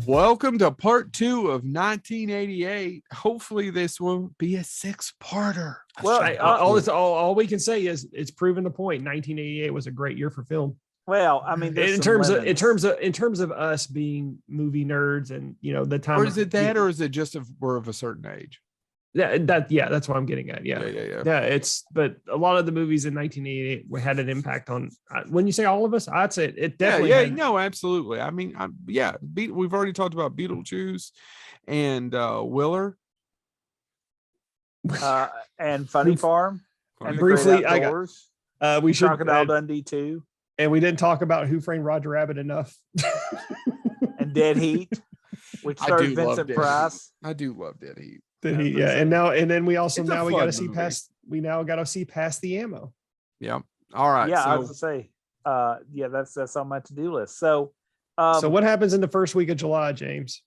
Welcome to part 2 of 1988. Hopefully this won't be a 6-parter. Well, all we can say is it's proven the point. 1988 was a great year for film. Well, I mean, in terms of us being movie nerds and the time. Or is it that, or is it just if we're of a certain age? That's what I'm getting at. Yeah. But a lot of the movies in 1988 had an impact on. When you say all of us, I'd say it definitely. No, absolutely. I mean, we've already talked about Beetlejuice and Willer, and Funny Farm, and briefly, we should Crocodile Dundee 2, and we didn't talk about Who Framed Roger Rabbit enough, and Dead Heat, which stars Vincent Price. I do love Dead Heat. And then we also now we got to see past. We now got to see past the ammo. Yeah. All right. Yeah, I was to say. That's on my to-do list. So what happens in the first week of July, James?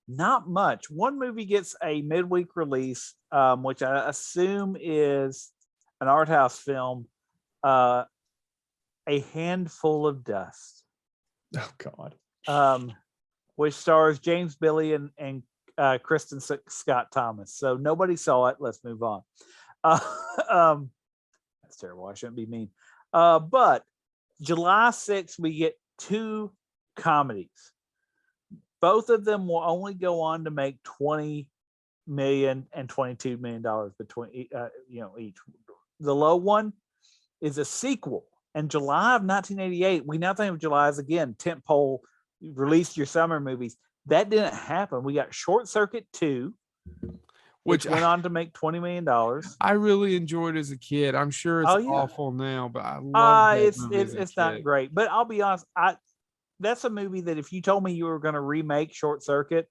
Not much. One movie gets a midweek release, which I assume is an art house film. A Handful of Dust. Oh God. Which stars James Billy and Kristen Scott Thomas. So nobody saw it. Let's move on. That's terrible. I shouldn't be mean. But July 6th, we get 2 comedies. Both of them will only go on to make $20 million and $22 million between each. The low one is a sequel. In July of 1988, we now think of July as again tentpole, release your summer movies. That didn't happen. We got Short Circuit 2, which went on to make $20 million. I really enjoyed it as a kid. I'm sure it's awful now, but I love it. It's not great. But I'll be honest, that's a movie that if you told me you were going to remake Short Circuit,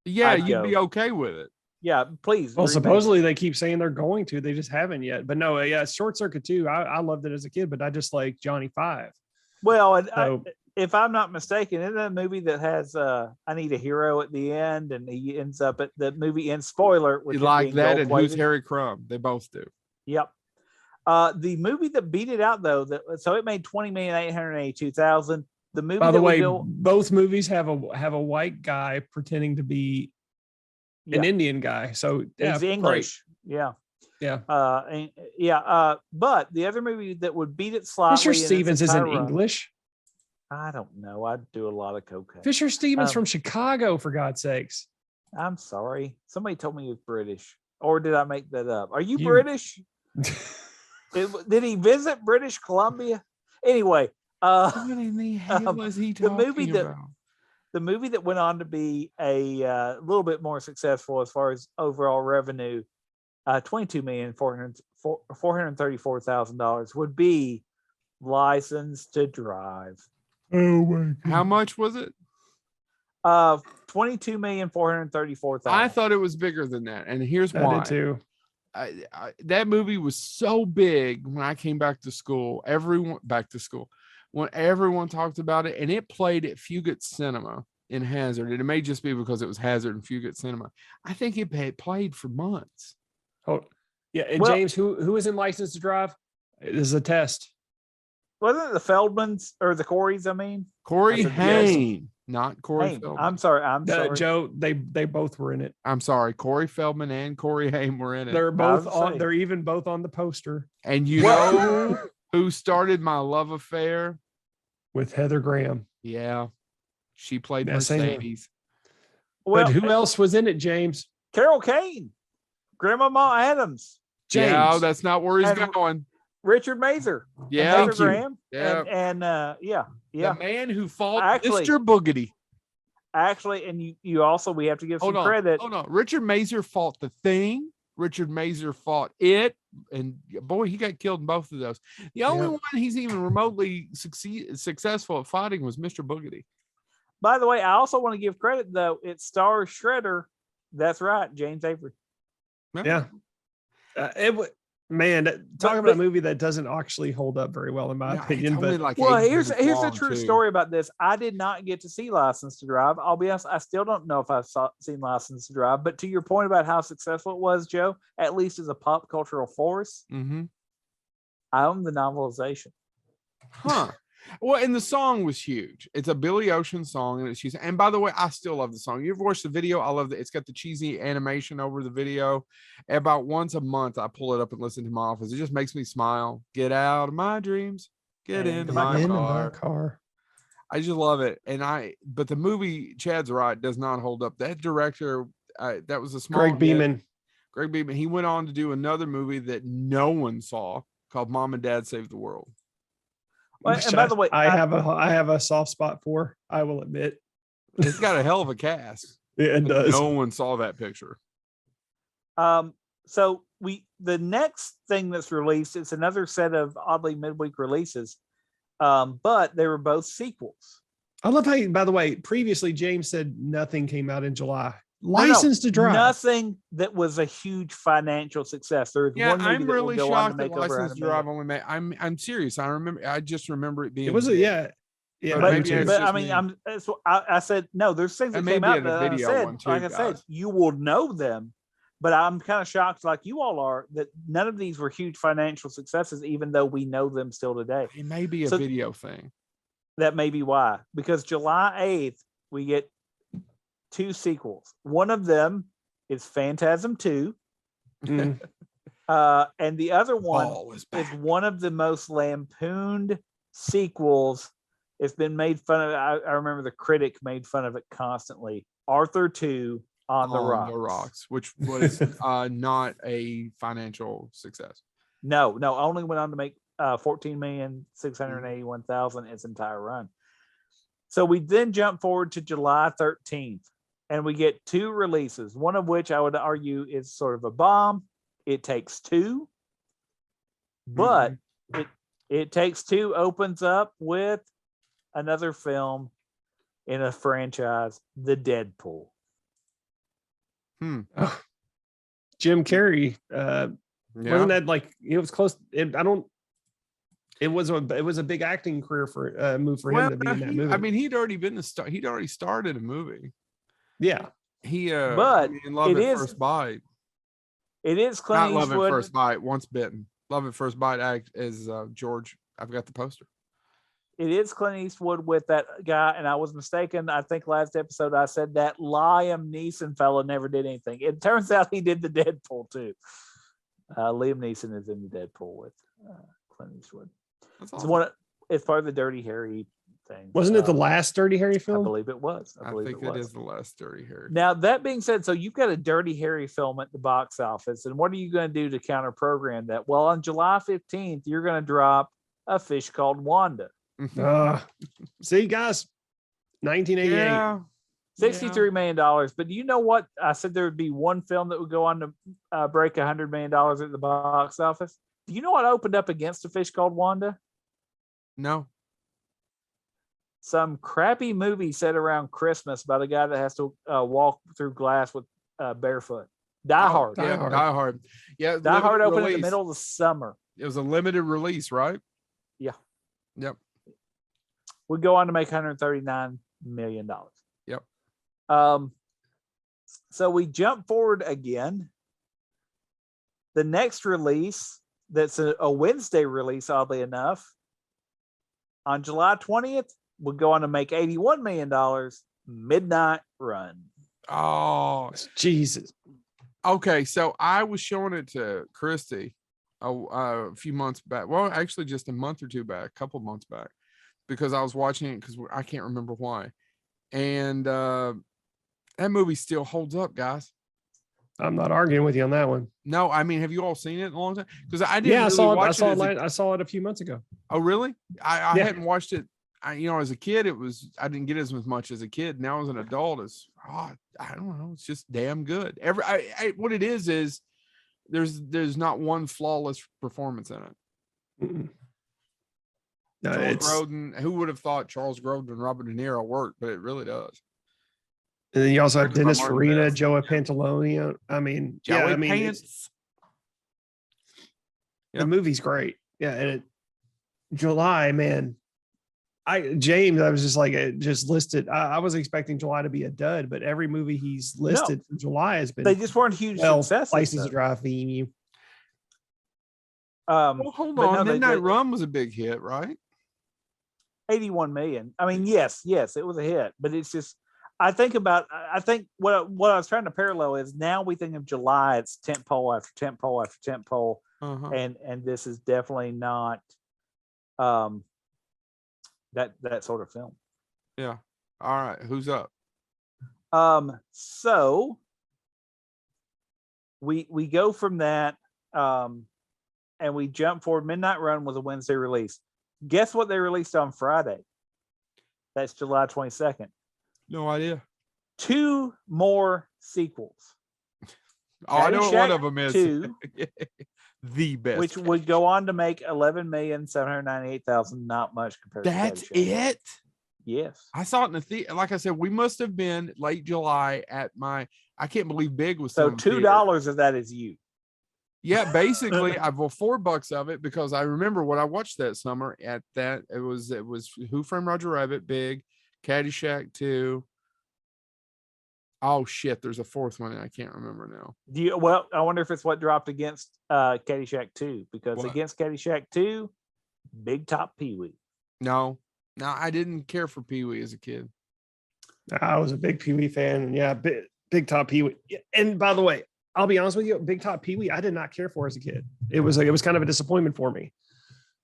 you'd be okay with it. Yeah, please. Well, supposedly they keep saying they're going to. They just haven't yet. But no, Short Circuit 2, I loved it as a kid, but I just like Johnny Five. Well, if I'm not mistaken, isn't that a movie that has I Need a Hero at the end, and he ends up at the movie end, spoiler, you like that, and Who's Harry Crumb? They both do. Yep. The movie that beat it out though, so it made $20,882,000. The movie, by the way, both movies have a white guy pretending to be an Indian guy, so it's English. Great. Yeah. But the other movie that would beat it slightly, Fisher Stevens isn't English. I don't know. I do a lot of cocaine. Fisher Stevens from Chicago, for God's sakes. I'm sorry. Somebody told me he was British. Or did I make that up? Are you British? Did he visit British Columbia? Anyway, what in the hell was he talking about? The movie that went on to be a little bit more successful as far as overall revenue, $22,434,000 would be License to Drive. Oh my God. How much was it? $22,434,000. I thought it was bigger than that, and here's why. I did too. That movie was so big when I came back to school. When everyone talked about it, and it played at Fugate Cinema in Hazard, and it may just be because it was Hazard and Fugate Cinema. I think it had played for months. Oh, yeah. And James, who is in License to Drive? This is a test. Wasn't it the Feldmans or the Coreys? I mean, Corey Haim, not Corey Feldman. I'm sorry. Joe. They both were in it. I'm sorry. Corey Feldman and Corey Haim were in it. They're both on. They're even both on the poster. And you know who started my love affair with Heather Graham? Yeah, she played Mercedes. But who else was in it, James? Carol Kane, Grandmama Adams. James. Yeah, that's not where he's going. Richard Mazer. Yeah, Heather Graham. Yeah, the man who fought Mr. Boogedy. Actually, and you also, we have to give some credit. Hold on. Richard Mazer fought The Thing. Richard Mazer fought It, and boy, he got killed in both of those. The only one he's even remotely successful at fighting was Mr. Boogedy. By the way, I also want to give credit though. It stars Shredder. That's right, James Avery. Yeah. Talking about a movie that doesn't actually hold up very well in my opinion. But here's the true story about this. I did not get to see License to Drive. I'll be honest, I still don't know if I've seen License to Drive. But to your point about how successful it was, Joe, at least as a pop cultural force, I own the novelization. Huh. Well, and the song was huge. It's a Billy Ocean song, and it's cheesy. And by the way, I still love the song. You ever watched the video? I love that. It's got the cheesy animation over the video. About once a month, I pull it up and listen to my office. It just makes me smile. Get out of my dreams. Get into my car. I just love it. But the movie, Chad's right, does not hold up. That director, that was a small Greg Beeman. Greg Beeman. He went on to do another movie that no one saw called Mom and Dad Save the World. Well, and by the way, I have a soft spot for, I will admit. It's got a hell of a cast. Yeah, it does. No one saw that picture. So the next thing that's released, it's another set of oddly midweek releases. But they were both sequels. I love how, by the way, previously James said nothing came out in July. License to Drive. Nothing that was a huge financial success. There's one movie I'm really shocked that License to Drive only made. I'm serious. I just remember it being. It was yeah. But I mean, I said no. There's things that came out that I said, you will know them. But I'm kind of shocked, like you all are, that none of these were huge financial successes, even though we know them still today. It may be a video thing. That may be why. Because July 8th, we get 2 sequels. One of them is Phantasm 2. And the other one is one of the most lampooned sequels. It's been made fun of. I remember the critic made fun of it constantly. Arthur 2 on the Rocks, which was not a financial success. No, only went on to make 14,681,000 its entire run. So we then jump forward to July 13th, and we get 2 releases, one of which I would argue is sort of a bomb. It Takes Two, but It Takes Two opens up with another film in a franchise, The Deadpool. Jim Carrey, wasn't that like it was close? It was a big acting career for move for him to be in that movie. I mean, he'd already started a movie. Yeah, but in Love at First Bite. It is Clint Not Eastwood. Love at First Bite. Once Bitten. Love at First Bite act is George. I've got the poster. It is Clint Eastwood with that guy, and I was mistaken. I think last episode I said that Liam Neeson fellow never did anything. It turns out he did the Deadpool too. Liam Neeson is in the Deadpool with Clint Eastwood. That's awesome. It's part of the Dirty Harry thing. Wasn't it the last Dirty Harry film? I believe it was. I think it is the last Dirty Harry. Now, that being said, so you've got a Dirty Harry film at the box office, and what are you going to do to counter program that? Well, on July 15th, you're going to drop A Fish Called Wanda. See, guys, 1988. Yeah. $63 million. But do you know what? I said there would be one film that would go on to break $100 million at the box office. Do you know what opened up against A Fish Called Wanda? No. Some crappy movie set around Christmas about a guy that has to walk through glass with barefoot. Die Hard. Die Hard. Yeah. Die Hard opened in the middle of the summer. It was a limited release, right? Yeah. Yep. Would go on to make $139 million. Yep. So we jump forward again. The next release, that's a Wednesday release, oddly enough, on July 20th, would go on to make $81 million. Midnight Run. Oh, Jesus. Okay, so I was showing it to Christy a few months back. Well, actually, just a month or two back, a couple months back, because I was watching it because I can't remember why. And that movie still holds up, guys. I'm not arguing with you on that one. No, I mean, have you all seen it in a long time? Because I didn't. Yeah, really I saw it a few months ago. Oh, really? I hadn't watched it. As a kid, I didn't get as much as a kid. Now as an adult, I don't know. It's just damn good. What it is there's not one flawless performance in it. Mm-mm. No, Charles Grodin. Who would have thought Charles Grodin and Robert De Niro worked? But it really does. And then you also have Dennis Farina, Joey Pantoliano. Pants. The movie's great. Yeah, and July, man. James, I was just like, just listed. I was expecting July to be a dud, but every movie he's listed for July has been. They just weren't huge successes. License to Drive theme. Well, hold on. Midnight Run was a big hit, right? 81 million. I mean, yes, it was a hit, but it's just, I think what I was trying to parallel is now we think of July, it's tent pole after tent pole after tent pole. And this is definitely not that sort of film. Yeah. All right. Who's up? So we go from that, and we jump forward. Midnight Run was a Wednesday release. Guess what they released on Friday? That's July 22nd. No idea. 2 more sequels. Oh, I know what one of them is. 2, the best. which would go on to make 11,798,000. Not much compared. That's to it. Yes, I saw it in the theater. Like I said, we must have been late July at my. I can't believe Big was so $2 of that is you. Yeah, basically, I bought $4 of it because I remember what I watched that summer. At that, it was Who Framed Roger Rabbit, Big, Caddyshack 2. Oh shit, there's a fourth one and I can't remember now. Well, I wonder if it's what dropped against Caddyshack 2, because What? Against Caddyshack 2, Big Top Peewee. No, I didn't care for Peewee as a kid. I was a big Peewee fan, and yeah, big Top Peewee. And by the way, I'll be honest with you, Big Top Peewee, I did not care for as a kid. It was kind of a disappointment for me.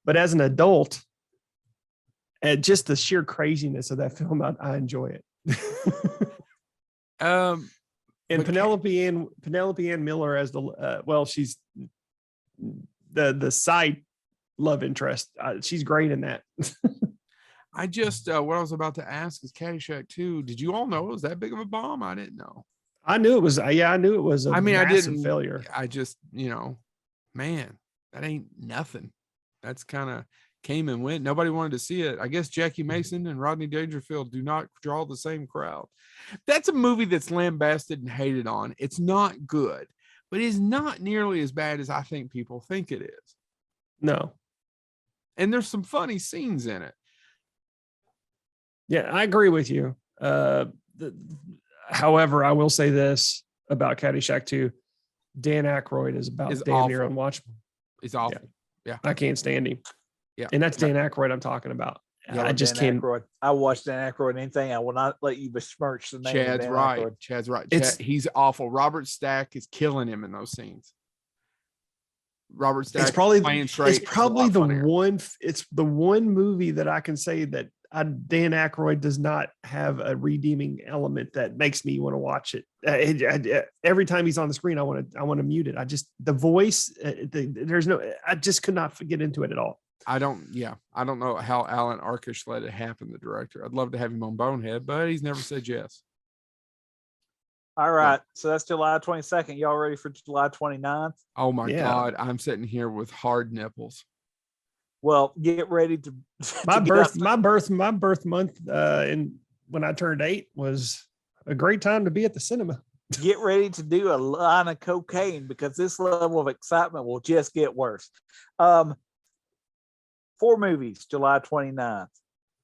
But as an adult, and just the sheer craziness of that film, I enjoy it. And Penelope Ann Miller as the she's the side love interest. She's great in that. I just what I was about to ask is Caddyshack 2. Did you all know it was that big of a bomb? I didn't know. I knew it was. I knew it was. I didn't failure. I just, man, that ain't nothing. That's kind of came and went. Nobody wanted to see it. I guess Jackie Mason and Rodney Dangerfield do not draw the same crowd. That's a movie that's lambasted and hated on. It's not good, but it's not nearly as bad as I think people think it is. No. And there's some funny scenes in it. Yeah, I agree with you. However, I will say this about Caddyshack 2. Dan Aykroyd is damn near unwatchable. It's awful. Yeah. I can't stand him. Yeah. And that's Dan Aykroyd I'm talking about. Yeah, I just Dan can't. Aykroyd. I watched Dan Aykroyd in anything. I will not let you besmirch the name. Chad's of Dan right. Aykroyd. Chad's right. He's awful. Robert Stack is killing him in those scenes. Robert Stack It's probably playing straight. It's probably the one. It's the one movie that I can say that Dan Aykroyd does not have a redeeming element that makes me want to watch it. Every time he's on the screen, I want to mute it. I just the voice. I just could not get into it at all. I don't know how Alan Arkish let it happen, the director. I'd love to have him on Bonehead, but he's never said yes. All right. So that's July 22nd. Y'all ready for July 29th? Oh my God. I'm sitting here with hard nipples. Well, get ready to my birth month when I turned 8 was a great time to be at the cinema. Get ready to do a line of cocaine, because this level of excitement will just get worse. 4 movies, July 29th.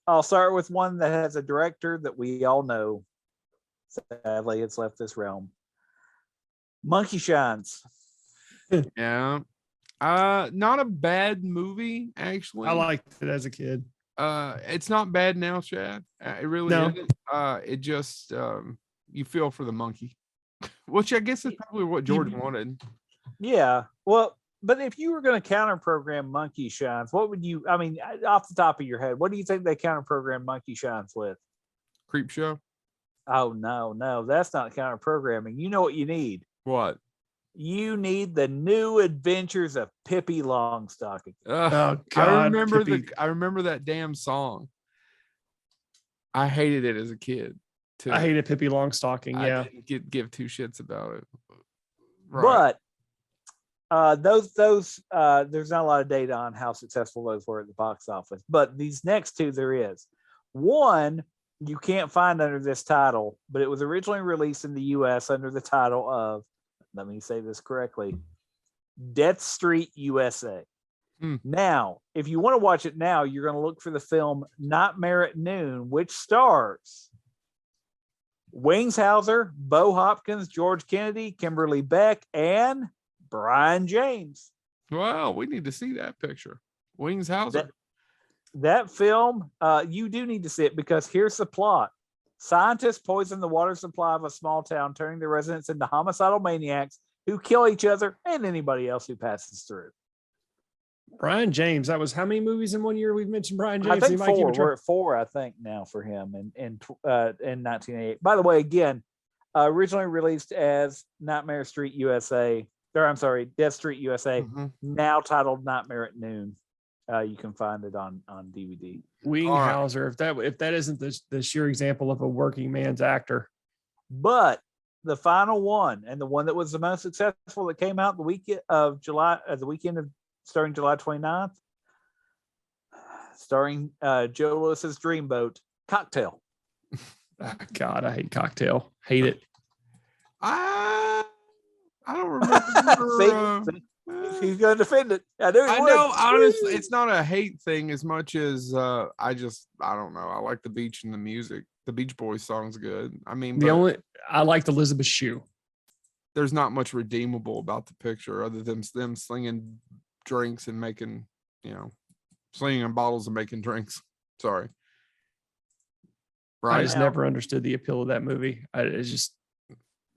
I'll start with one that has a director that we all know. Sadly, it's left this realm. Monkey Shines. Yeah. Not a bad movie, actually. I liked it as a kid. It's not bad now, Chad. It really isn't. It just you feel for the monkey, which I guess is probably what George wanted. Yeah. Well, but if you were going to counter program Monkey Shines, what would you? I mean, off the top of your head, what do you think they counter program Monkey Shines with? Creep Show. Oh no, that's not counter programming. You know what you need? What? You need the New Adventures of Pippy Longstocking. Oh God! I remember that damn song. I hated it as a kid too. I hated Pippy Longstocking. Yeah, I didn't give 2 shits about it. Right. But there's not a lot of data on how successful those were at the box office. But these next 2, there is one you can't find under this title, but it was originally released in the U.S. under the title of, let me say this correctly, Death Street USA. Now, if you want to watch it now, you're going to look for the film Nightmare at Noon, which stars Wings Hauser, Bo Hopkins, George Kennedy, Kimberly Beck, and Brian James. Wow, we need to see that picture. Wings Hauser. That film, you do need to see it because here's the plot. Scientists poison the water supply of a small town, turning the residents into homicidal maniacs who kill each other and anybody else who passes through. Brian James. That was how many movies in 1 year we've mentioned Brian James? I think Anybody keep 4. a track? We're at 4, I think, now for him in 1988. By the way, again, originally released as Nightmare Street USA, or I'm sorry, Death Street USA, Mhm. now titled Nightmare at Noon. You can find it on DVD. Winghauser. If that isn't the sheer example of a working man's actor. But the final one, and the one that was the most successful, that came out the weekend of July, starting July 29th, starring Joe Lewis's Dreamboat, Cocktail. Oh, God, I hate Cocktail. Hate it. I don't remember. He's going to defend it. I know. Honestly, it's not a hate thing as much as I don't know. I like the beach and the music. The Beach Boys song's good. I mean, I liked Elizabeth Shue. There's not much redeemable about the picture other than them slinging drinks and making, slinging bottles and making drinks. Sorry. Right. I just never understood the appeal of that movie. It's just.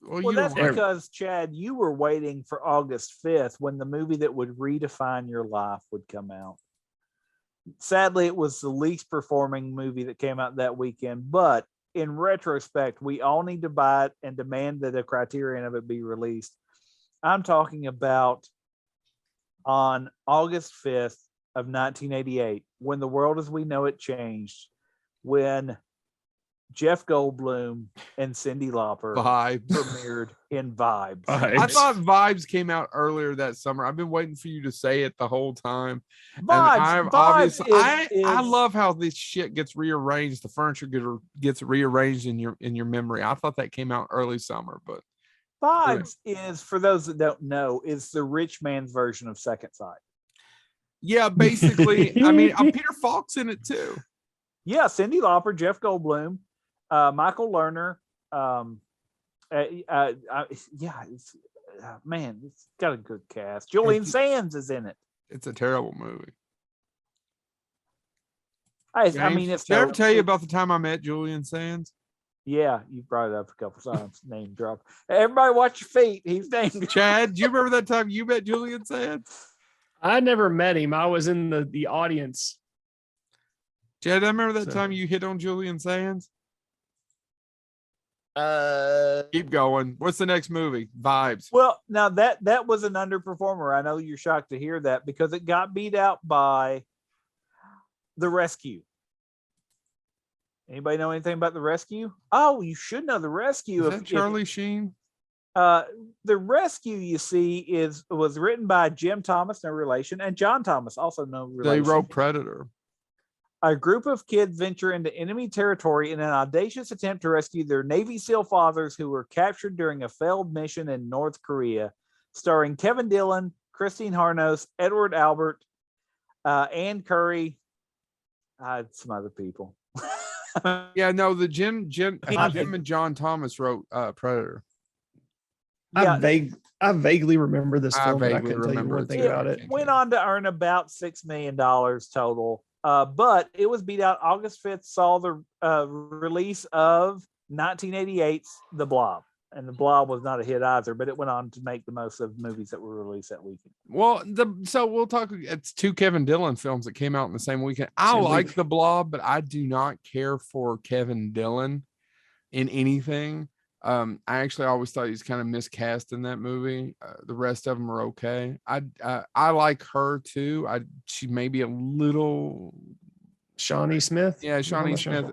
Well, that's because, Chad, you were waiting for August 5th when the movie that would redefine your life would come out. Sadly, it was the least performing movie that came out that weekend. But in retrospect, we all need to buy it and demand that a criterion of it be released. I'm talking about on August 5th of 1988, when the world as we know it changed, when Jeff Goldblum and Cyndi Lauper premiered in Vibes. I thought Vibes came out earlier that summer. I've been waiting for you to say it the whole time. Vibes I love how this shit gets rearranged. The furniture gets rearranged in your memory. I thought that came out early summer, but Vibes is, for those that don't know, is the rich man's version of Second Sight. Yeah, basically. I mean, Peter Falk's in it too. Yeah, Cyndi Lauper, Jeff Goldblum, Michael Lerner. It's got a good cast. Julian Sands is in it. It's a terrible movie. Did I ever tell you about the time I met Julian Sands? Yeah, you brought it up a couple times. Name drop. Everybody watch your feet. He's named Chad. Do you remember that time you met Julian Sands? I never met him. I was in the audience. Chad, I remember that time you hit on Julian Sands. Keep going. What's the next movie? Vibes. Well, now that was an underperformer. I know you're shocked to hear that because it got beat out by The Rescue. Anybody know anything about The Rescue? Oh, you should know The Rescue. Is that Charlie Sheen? The Rescue, you see, was written by Jim Thomas, no relation, and John Thomas, also no relation. They wrote Predator. A group of kids venture into enemy territory in an audacious attempt to rescue their Navy SEAL fathers who were captured during a failed mission in North Korea, starring Kevin Dillon, Christine Harnos, Edward Albert, Ann Curry, some other people. Yeah, no, the Jim and John Thomas wrote Predator. Yeah, I vaguely remember this film, but I couldn't tell you one thing about it. Went on to earn about $6 million total. But it was beat out. August 5th saw the release of 1988's The Blob. And The Blob was not a hit either, but it went on to make the most of movies that were released that weekend. Well, so we'll talk. It's 2 Kevin Dillon films that came out in the same weekend. I like The Blob, but I do not care for Kevin Dillon in anything. I actually always thought he was kind of miscast in that movie. The rest of them are okay. I like her too. She may be a little Shawnee Smith. Yeah, Shawnee Smith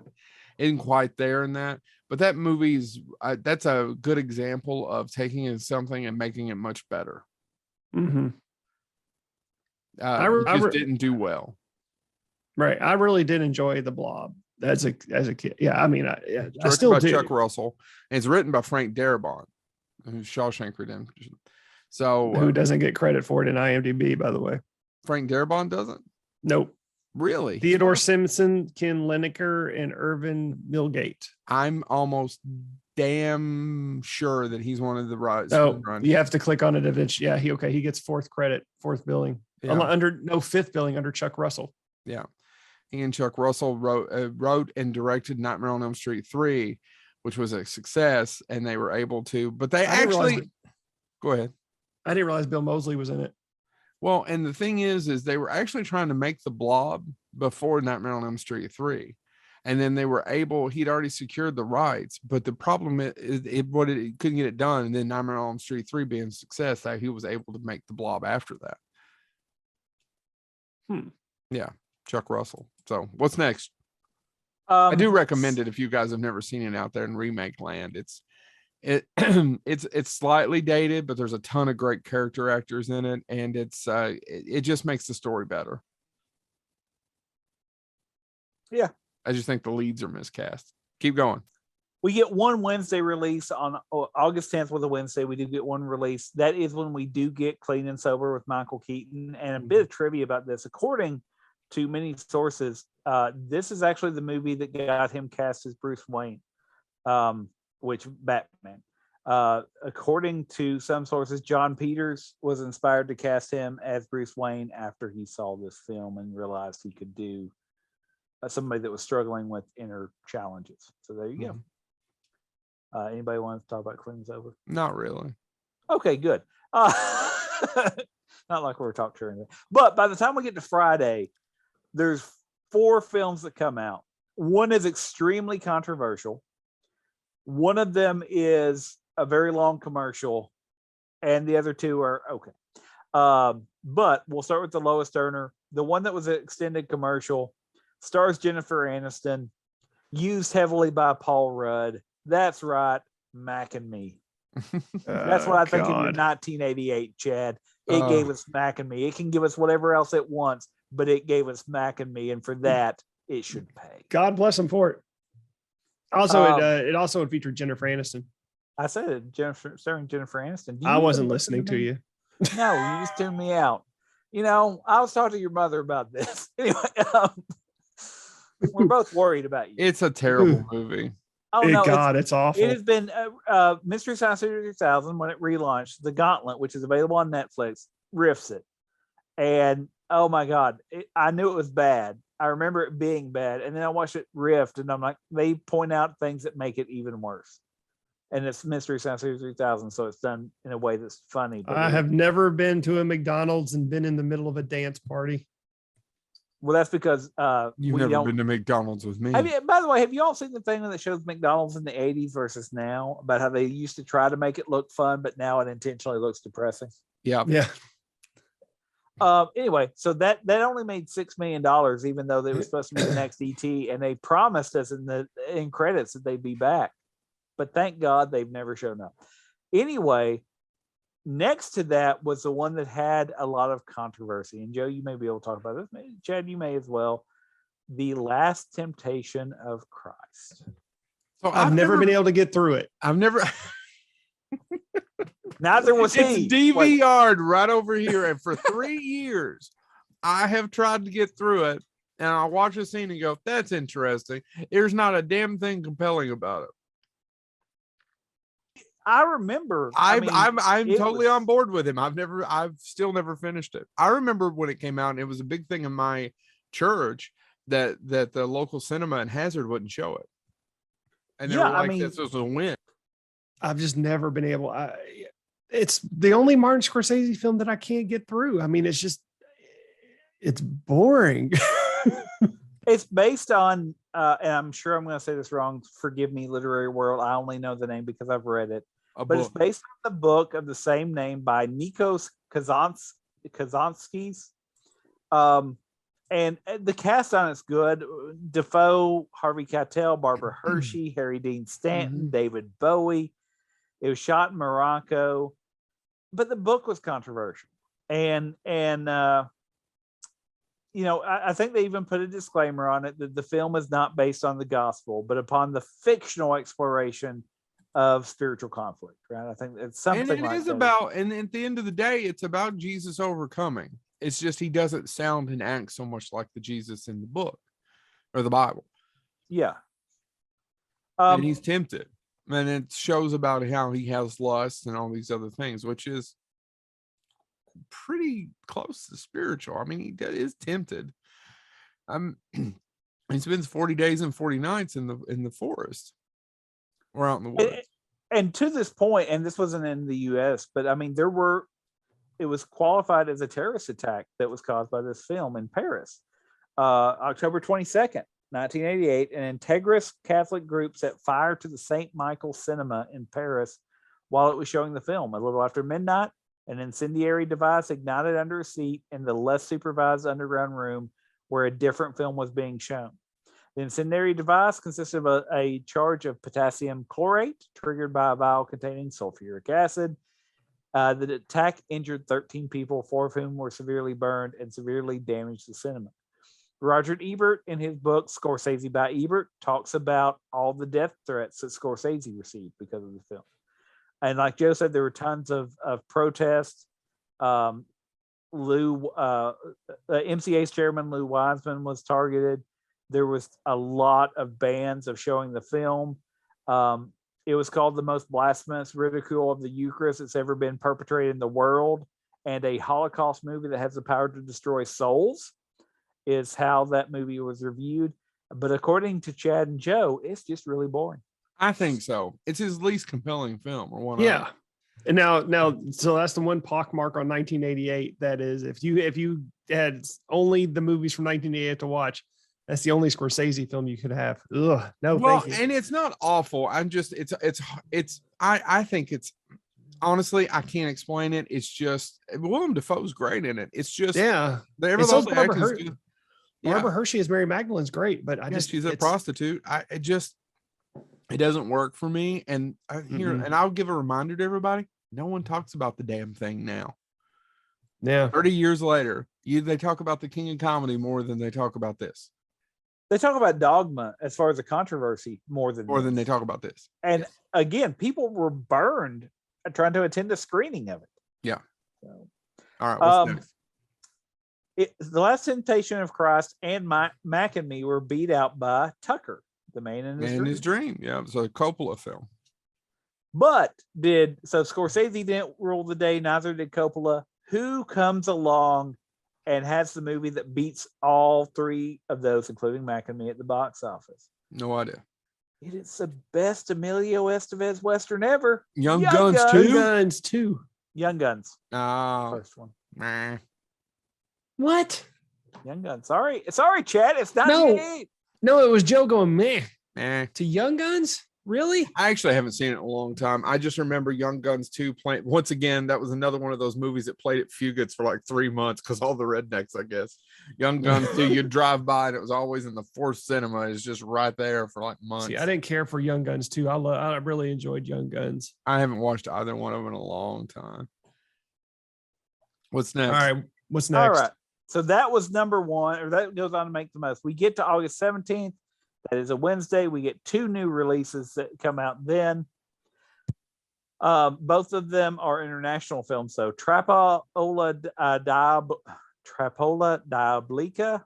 isn't quite there in that. But that movie's that's a good example of taking something and making it much better. Mm-hmm. I just didn't do well. Right. I really did enjoy The Blob. As a kid, yeah. I mean, I still by do. Chuck Russell, and it's written by Frank Darabont, who's Shawshank Redemption. So who doesn't get credit for it in IMDb, by the way? Frank Darabont doesn't. Nope. Really? Theodore Simpson, Ken Lineker, and Irvin Milgate. I'm almost damn sure that he's one of the right. Oh, you have to click on it eventually. Yeah, he gets fourth billing. Yeah. Fifth billing under Chuck Russell. Yeah. He and Chuck Russell wrote and directed Nightmare on Elm Street 3, which was a success, and they were able to. But they actually go ahead. I didn't realize Bill Moseley was in it. Well, and the thing is they were actually trying to make the Blob before Nightmare on Elm Street 3. And then they were able, he'd already secured the rights, but the problem is it couldn't get it done. And then Nightmare on Elm Street 3 being a success, that he was able to make the Blob after that. Yeah, Chuck Russell. So what's next? I do recommend it if you guys have never seen it out there in remake land. It's slightly dated, but there's a ton of great character actors in it, and it just makes the story better. Yeah. I just think the leads are miscast. Keep going. We get one Wednesday release on August 10th was a Wednesday. We do get one release. That is when we do get Clean and Sober with Michael Keaton. And a bit of trivia about this. According to many sources, this is actually the movie that got him cast as Bruce Wayne, which Batman. According to some sources, John Peters was inspired to cast him as Bruce Wayne after he saw this film and realized he could do somebody that was struggling with inner challenges. So there you go. Anybody want to talk about Clean and Sober? Not really. Okay, good. Not like we're talking during it. But by the time we get to Friday, there's 4 films that come out. One is extremely controversial. One of them is a very long commercial, and the other 2 are okay. But we'll start with the lowest earner. The one that was an extended commercial stars Jennifer Aniston, used heavily by Paul Rudd. That's right, Mac and Me. That's what I think of your 1988, Chad. It gave us Mac and Me. It can give us whatever else it wants, but it gave us Mac and Me, and for that, it should pay. God bless him for it. Also, it also featured Jennifer Aniston. I said it, starring Jennifer Aniston. I wasn't listening to you. No, you just tuned me out. You know, I was talking to your mother about this. Anyway, we're both worried about you. It's a terrible movie. Oh no, it's awful. It has been Mystery Science Theater 3000 when it relaunched. The Gauntlet, which is available on Netflix, riffs it. And oh my God, I knew it was bad. I remember it being bad. And then I watched it riffed, and I'm like, they point out things that make it even worse. And it's Mystery Science Theater 3000, so it's done in a way that's funny. But I have never been to a McDonald's and been in the middle of a dance party. Well, that's because you've never been to McDonald's with me. By the way, have you all seen the thing that shows McDonald's in the 80s versus now about how they used to try to make it look fun, but now it intentionally looks depressing? Yeah. Anyway, so that only made $6 million, even though they were supposed to be the next ET, and they promised us in credits that they'd be back. But thank God they've never shown up. Anyway, next to that was the one that had a lot of controversy. And Joe, you may be able to talk about this. Maybe Chad, you may as well. The Last Temptation of Christ. So I've never been able to get through it. I've never. Neither was he. It's DVR'd right over here. And for 3 years, I have tried to get through it. And I watch a scene and go, that's interesting. There's not a damn thing compelling about it. I remember. I'm totally on board with him. I've still never finished it. I remember when it came out, and it was a big thing in my church that the local cinema in Hazard wouldn't show it. And they were like, this was a win. I've just never been able. It's the only Martin Scorsese film that I can't get through. I mean, it's boring. It's based on, and I'm sure I'm going to say this wrong. Forgive me, Literary World. I only know the name because I've read it. But it's based on the book of the same name by Nikos Kazantzakis. And the cast on it's good. Defoe, Harvey Keitel, Barbara Hershey, Harry Dean Stanton, David Bowie. It was shot in Morocco, but the book was controversial. And I think they even put a disclaimer on it that the film is not based on the gospel, but upon the fictional exploration of spiritual conflict, right? I think it's something and it is about, and at the end of the day, it's about Jesus overcoming. It's just he doesn't sound and act so much like the Jesus in the book or the Bible. Yeah. And he's tempted. And it shows about how he has lust and all these other things, which is pretty close to spiritual. I mean, he is tempted. He spends 40 days and 40 nights in the forest or out in the woods. And to this point, and this wasn't in the US, but I mean, it was qualified as a terrorist attack that was caused by this film in Paris. October 22nd, 1988, an integrist Catholic group set fire to the St. Michael Cinema in Paris while it was showing the film. A little after midnight, an incendiary device ignited under a seat in the less supervised underground room where a different film was being shown. The incendiary device consisted of a charge of potassium chlorate triggered by a vial containing sulfuric acid. The attack injured 13 people, 4 of whom were severely burned and severely damaged the cinema. Roger Ebert, in his book Scorsese by Ebert, talks about all the death threats that Scorsese received because of the film. And like Joe said, there were tons of protests. MCA's chairman Lou Wiseman was targeted. There was a lot of bans of showing the film. It was called the most blasphemous ridicule of the Eucharist that's ever been perpetrated in the world, and a Holocaust movie that has the power to destroy souls is how that movie was reviewed. But according to Chad and Joe, it's just really boring. I think so. It's his least compelling film, or one. Yeah. And now, so that's the one pockmark on 1988. That is, if you had only the movies from 1988 to watch, that's the only Scorsese film you could have. Ugh, no, well, thank you. And it's not awful. I'm just, I think it's, honestly, I can't explain it. It's just, Willem Dafoe's great in it. It's just, Yeah. Barbara Hershey as Mary Magdalene's great, but she's a prostitute. It doesn't work for me. And and I'll give a reminder to everybody. No one talks about the damn thing now. Yeah. 30 years later, they talk about the King of Comedy more than they talk about this. They talk about Dogma as far as a controversy more than they talk about this. And again, people were burned trying to attend a screening of it. Yeah. So, all right. What's next? The Last Temptation of Christ and Mac and Me were beat out by Tucker, the man in his dream. Yeah, it was a Coppola film. But Scorsese didn't rule the day, neither did Coppola. Who comes along and has the movie that beats all 3 of those, including Mac and Me, at the box office? No idea. It is the best Emilio Estevez Western ever. Young Guns 2? Young Guns. Oh. First one. Nah. What? Young Guns. Sorry, Chad. It's not me. No, it was Joe going meh. Nah. To Young Guns? Really? I actually haven't seen it in a long time. I just remember Young Guns 2 playing. Once again, that was another one of those movies that played at Fugits for like 3 months because all the rednecks, I guess. Young Guns 2, you'd drive by and it was always in the Fourth Cinema. It's just right there for like months. See, I didn't care for Young Guns 2. I really enjoyed Young Guns. I haven't watched either one of them in a long time. What's next? All right. What's next? All right. So that was number 1, or that goes on to make the most. We get to August 17th. That is a Wednesday. We get 2 new releases that come out then. Both of them are international films. So Trapola Diabolica,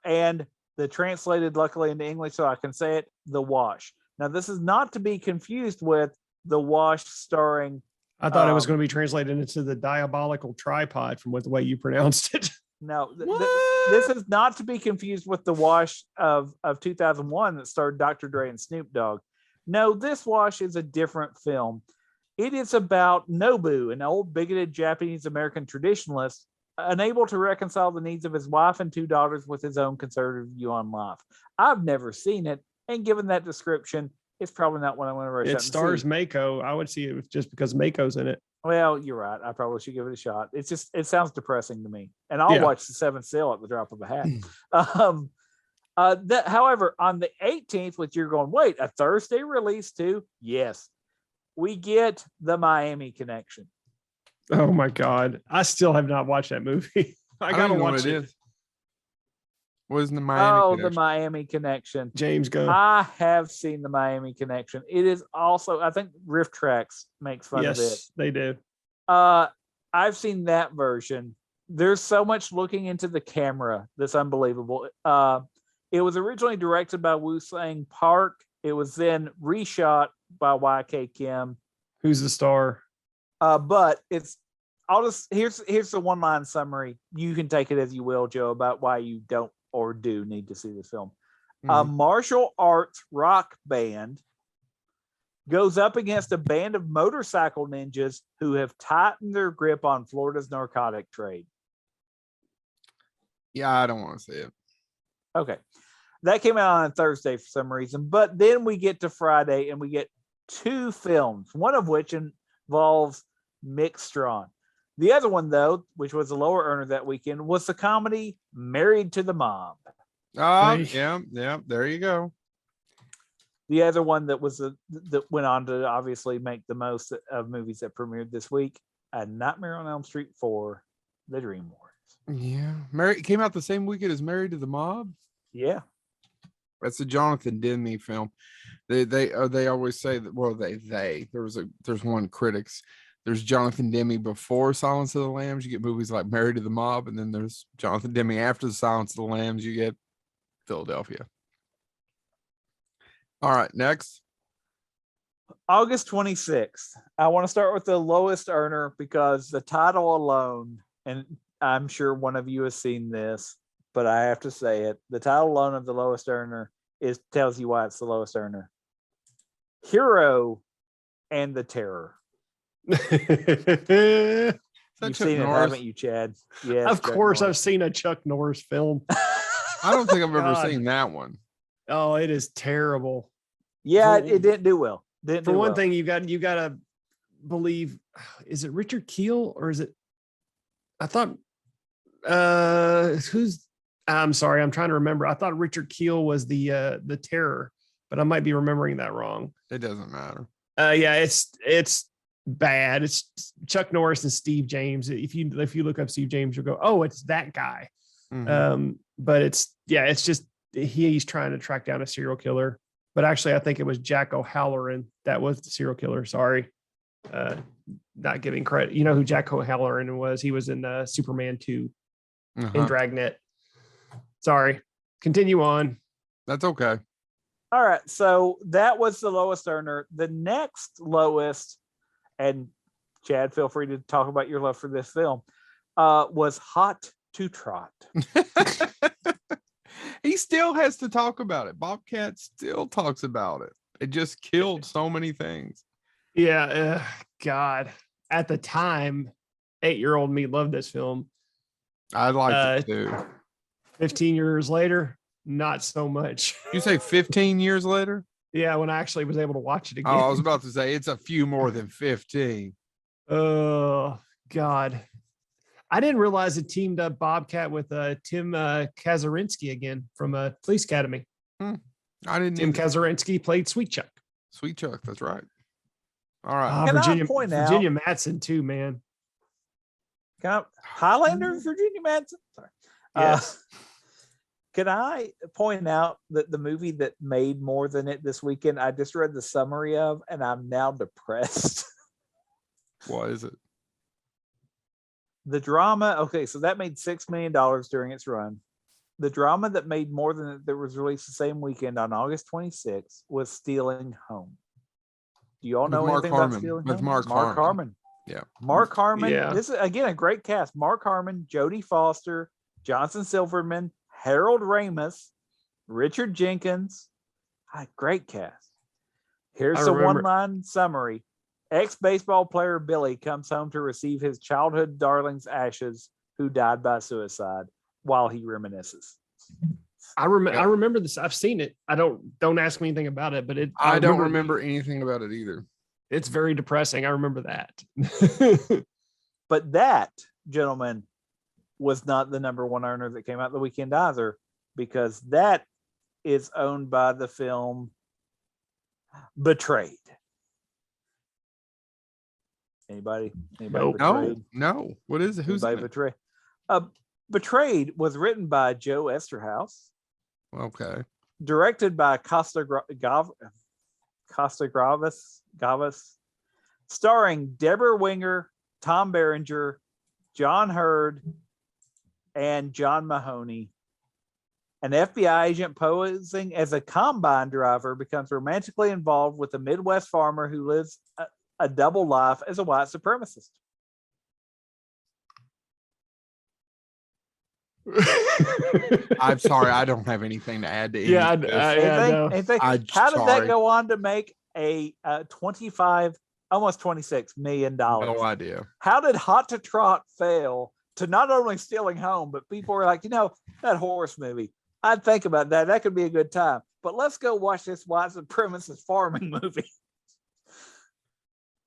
and the translated, luckily into English, so I can say it, The Wash. Now, this is not to be confused with The Wash starring... I thought it was going to be translated into The Diabolical Tripod from the way you pronounced it. No, this is not to be confused with The Wash of 2001 that starred Dr. Dre and Snoop Dogg. No, this Wash is a different film. It is about Nobu, an old bigoted Japanese American traditionalist, unable to reconcile the needs of his wife and 2 daughters with his own conservative view on life. I've never seen it, and given that description, it's probably not what I want to rush out and see. It stars Mako. I would see it just because Mako's in it. Well, you're right. I probably should give it a shot. It sounds depressing to me. And I'll watch The Seventh Seal at the drop of a hat. However, on the 18th, which you're going, wait, a Thursday release too? Yes. We get The Miami Connection. Oh my God. I still have not watched that movie. I gotta watch it. What is the Miami Connection? The Miami Connection. James, go. I have seen The Miami Connection. It is also, I think Riff Tracks makes fun of it. Yes, they do. I've seen that version. There's so much looking into the camera that's unbelievable. It was originally directed by Woo Sang Park. It was then reshot by YK Kim. Who's the star? But here's the one-line summary. You can take it as you will, Joe, about why you don't or do need to see this film. A Mhm. martial arts rock band goes up against a band of motorcycle ninjas who have tightened their grip on Florida's narcotic trade. Yeah, I don't want to see it. Okay. That came out on Thursday for some reason. But then we get to Friday and we get two films, one of which involves Mick Strawn. The other one, though, which was a lower earner that weekend, was the comedy Married to the Mob. Yeah, there you go. The other one that went on to obviously make the most of movies that premiered this week, A Nightmare on Elm Street 4, The Dream Warriors. Yeah, came out the same weekend as Married to the Mob. Yeah, that's a Jonathan Demme film. They always say that. Well, there's one critics. There's Jonathan Demme before Silence of the Lambs. You get movies like Married to the Mob, and then there's Jonathan Demme after the Silence of the Lambs. You get Philadelphia. All right, next. August 26th. I want to start with the lowest earner because the title alone, and I'm sure one of you has seen this, but I have to say it. The title alone of the lowest earner tells you why it's the lowest earner. Hero and the Terror. You've seen it, haven't you, Chad? Yes. Of course, I've seen a Chuck Norris film. I don't think I've ever seen that one. Oh, it is terrible. Yeah, it didn't do well. For one thing, you got to believe. Is it Richard Keel or is it? I thought. I'm sorry, I'm trying to remember. I thought Richard Keel was the Terror, but I might be remembering that wrong. It doesn't matter. Yeah, it's bad. It's Chuck Norris and Steve James. If you look up Steve James, you'll go, oh, it's that guy. Mm-hmm. But it's just he's trying to track down a serial killer. But actually, I think it was Jack O'Halloran that was the serial killer. Sorry, not giving credit. You know who Jack O'Halloran was? He was in Superman 2 in Dragnet. Sorry. Continue on. That's okay. All right. So that was the lowest earner. The next lowest, and Chad, feel free to talk about your love for this film, was Hot to Trot. He still has to talk about it. Bobcat still talks about it. It just killed so many things. Yeah. God. At the time, 8-year-old me loved this film. I liked it too. 15 years later, not so much. You say 15 years later? Yeah, when I actually was able to watch it again. Oh, I was about to say it's a few more than 15. Oh, God. I didn't realize it teamed up Bobcat with Tim Kazurinsky again from Police Academy. I didn't. Tim Kazurinsky played Sweet Chuck. Sweet Chuck, that's right. All right. Virginia Madsen too, man. Highlander, Virginia Madsen. Sorry. Yes. Can I point out that the movie that made more than it this weekend, I just read the summary of, and I'm now depressed. Why is it? The drama, okay, so that made $6 million during its run. The drama that made more than it that was released the same weekend on August 26th was Stealing Home. Do you all know anything about Stealing Home? Mark Harmon. Yeah. Mark Harmon. Yeah. This is, again, a great cast. Mark Harmon, Jodie Foster, Johnson Silverman, Harold Ramis, Richard Jenkins. Great cast. Here's the one-line summary. Ex-baseball player Billy comes home to receive his childhood darling's ashes, who died by suicide, while he reminisces. I remember this. I've seen it. I don't ask me anything about it, but I don't remember anything about it either. It's very depressing. I remember that. But that, gentlemen, was not the number one earner that came out the weekend either, because that is owned by the film Betrayed. Anybody? Nope. Betrayed? No. What is it? Who's Betrayed? Betrayed was written by Joe Esterhaus. Okay. Directed by Costa Gavas, starring Deborah Winger, Tom Berenger, John Hurd, and John Mahoney. An FBI agent posing as a combine driver becomes romantically involved with a Midwest farmer who lives a double life as a white supremacist. I'm sorry, I don't have anything to add to any Yeah, of this. Anything? I'm How did that sorry. go on to make a 25, almost $26 million? No idea. How did Hot to Trot fail to not only stealing home, but people were like, that horse movie, I'd think about that. That could be a good time. But let's go watch this white supremacist farming movie.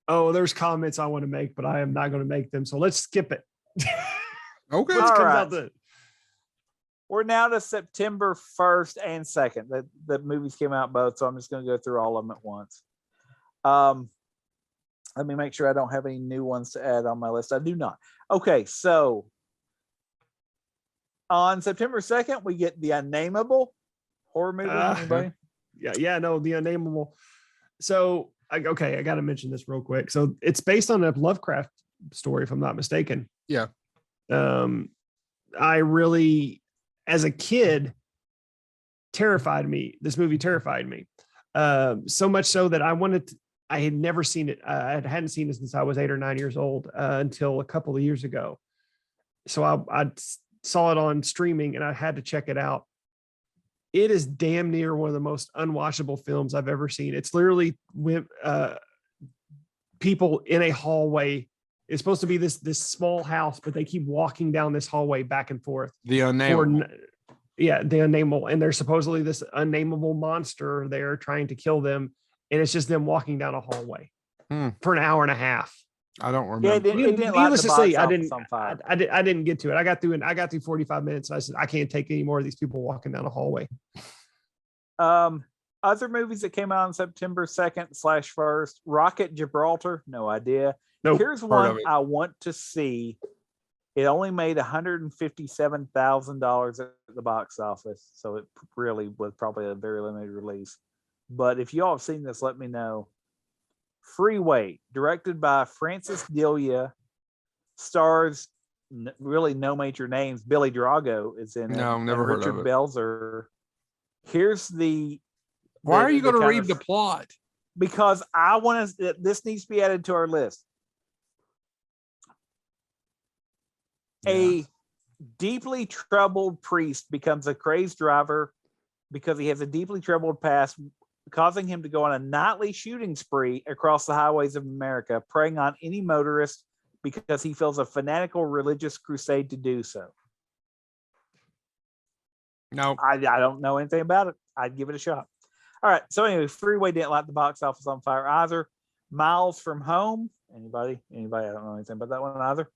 Oh, there's comments I want to make, but I am not going to make them. So let's skip it. Okay. Which comes right. out the We're now to September 1st and 2nd. The movies came out both, so I'm just going to go through all of them at once. Let me make sure I don't have any new ones to add on my list. I do not. Okay, so on September 2nd, we get the Unnamable Horror movie. Anybody? No, the Unnamable. So, I got to mention this real quick. So it's based on a Lovecraft story, if I'm not mistaken. Yeah. I really, as a kid, this movie terrified me. So much so that I had never seen it. I hadn't seen it since I was 8 or 9 years old until a couple of years ago. So I saw it on streaming and I had to check it out. It is damn near one of the most unwatchable films I've ever seen. It's literally people in a hallway. It's supposed to be this small house, but they keep walking down this hallway back and forth. The Unnamable. The Unnamable. And there's supposedly this unnamable monster there trying to kill them. And it's just them walking down a hallway for an hour and a half. I don't remember. Yeah, it didn't Needless to say, I didn't get to it. I got through 45 minutes. And I said, I can't take any more of these people walking down a hallway. Other movies that came out on September 2nd/1st, Rocket Gibraltar, no idea. Nope. Here's one I want to see. It only made $157,000 at the box office, so it really was probably a very limited release. But if y'all have seen this, let me know. Freeway, directed by Francis Delia, stars really no major names. Billy Drago is in it. No, never heard Richard of it. Belzer. Here's Why are you going to read the plot? Because I want to. This needs to be added to our list. Yeah. A deeply troubled priest becomes a crazed driver because he has a deeply troubled past, causing him to go on a nightly shooting spree across the highways of America, preying on any motorist because he feels a fanatical religious crusade to do so. No, I don't know anything about it. I'd give it a shot. All right. So anyway, Freeway didn't light the box office on fire either. Miles from Home. Anybody? I don't know anything about that one either.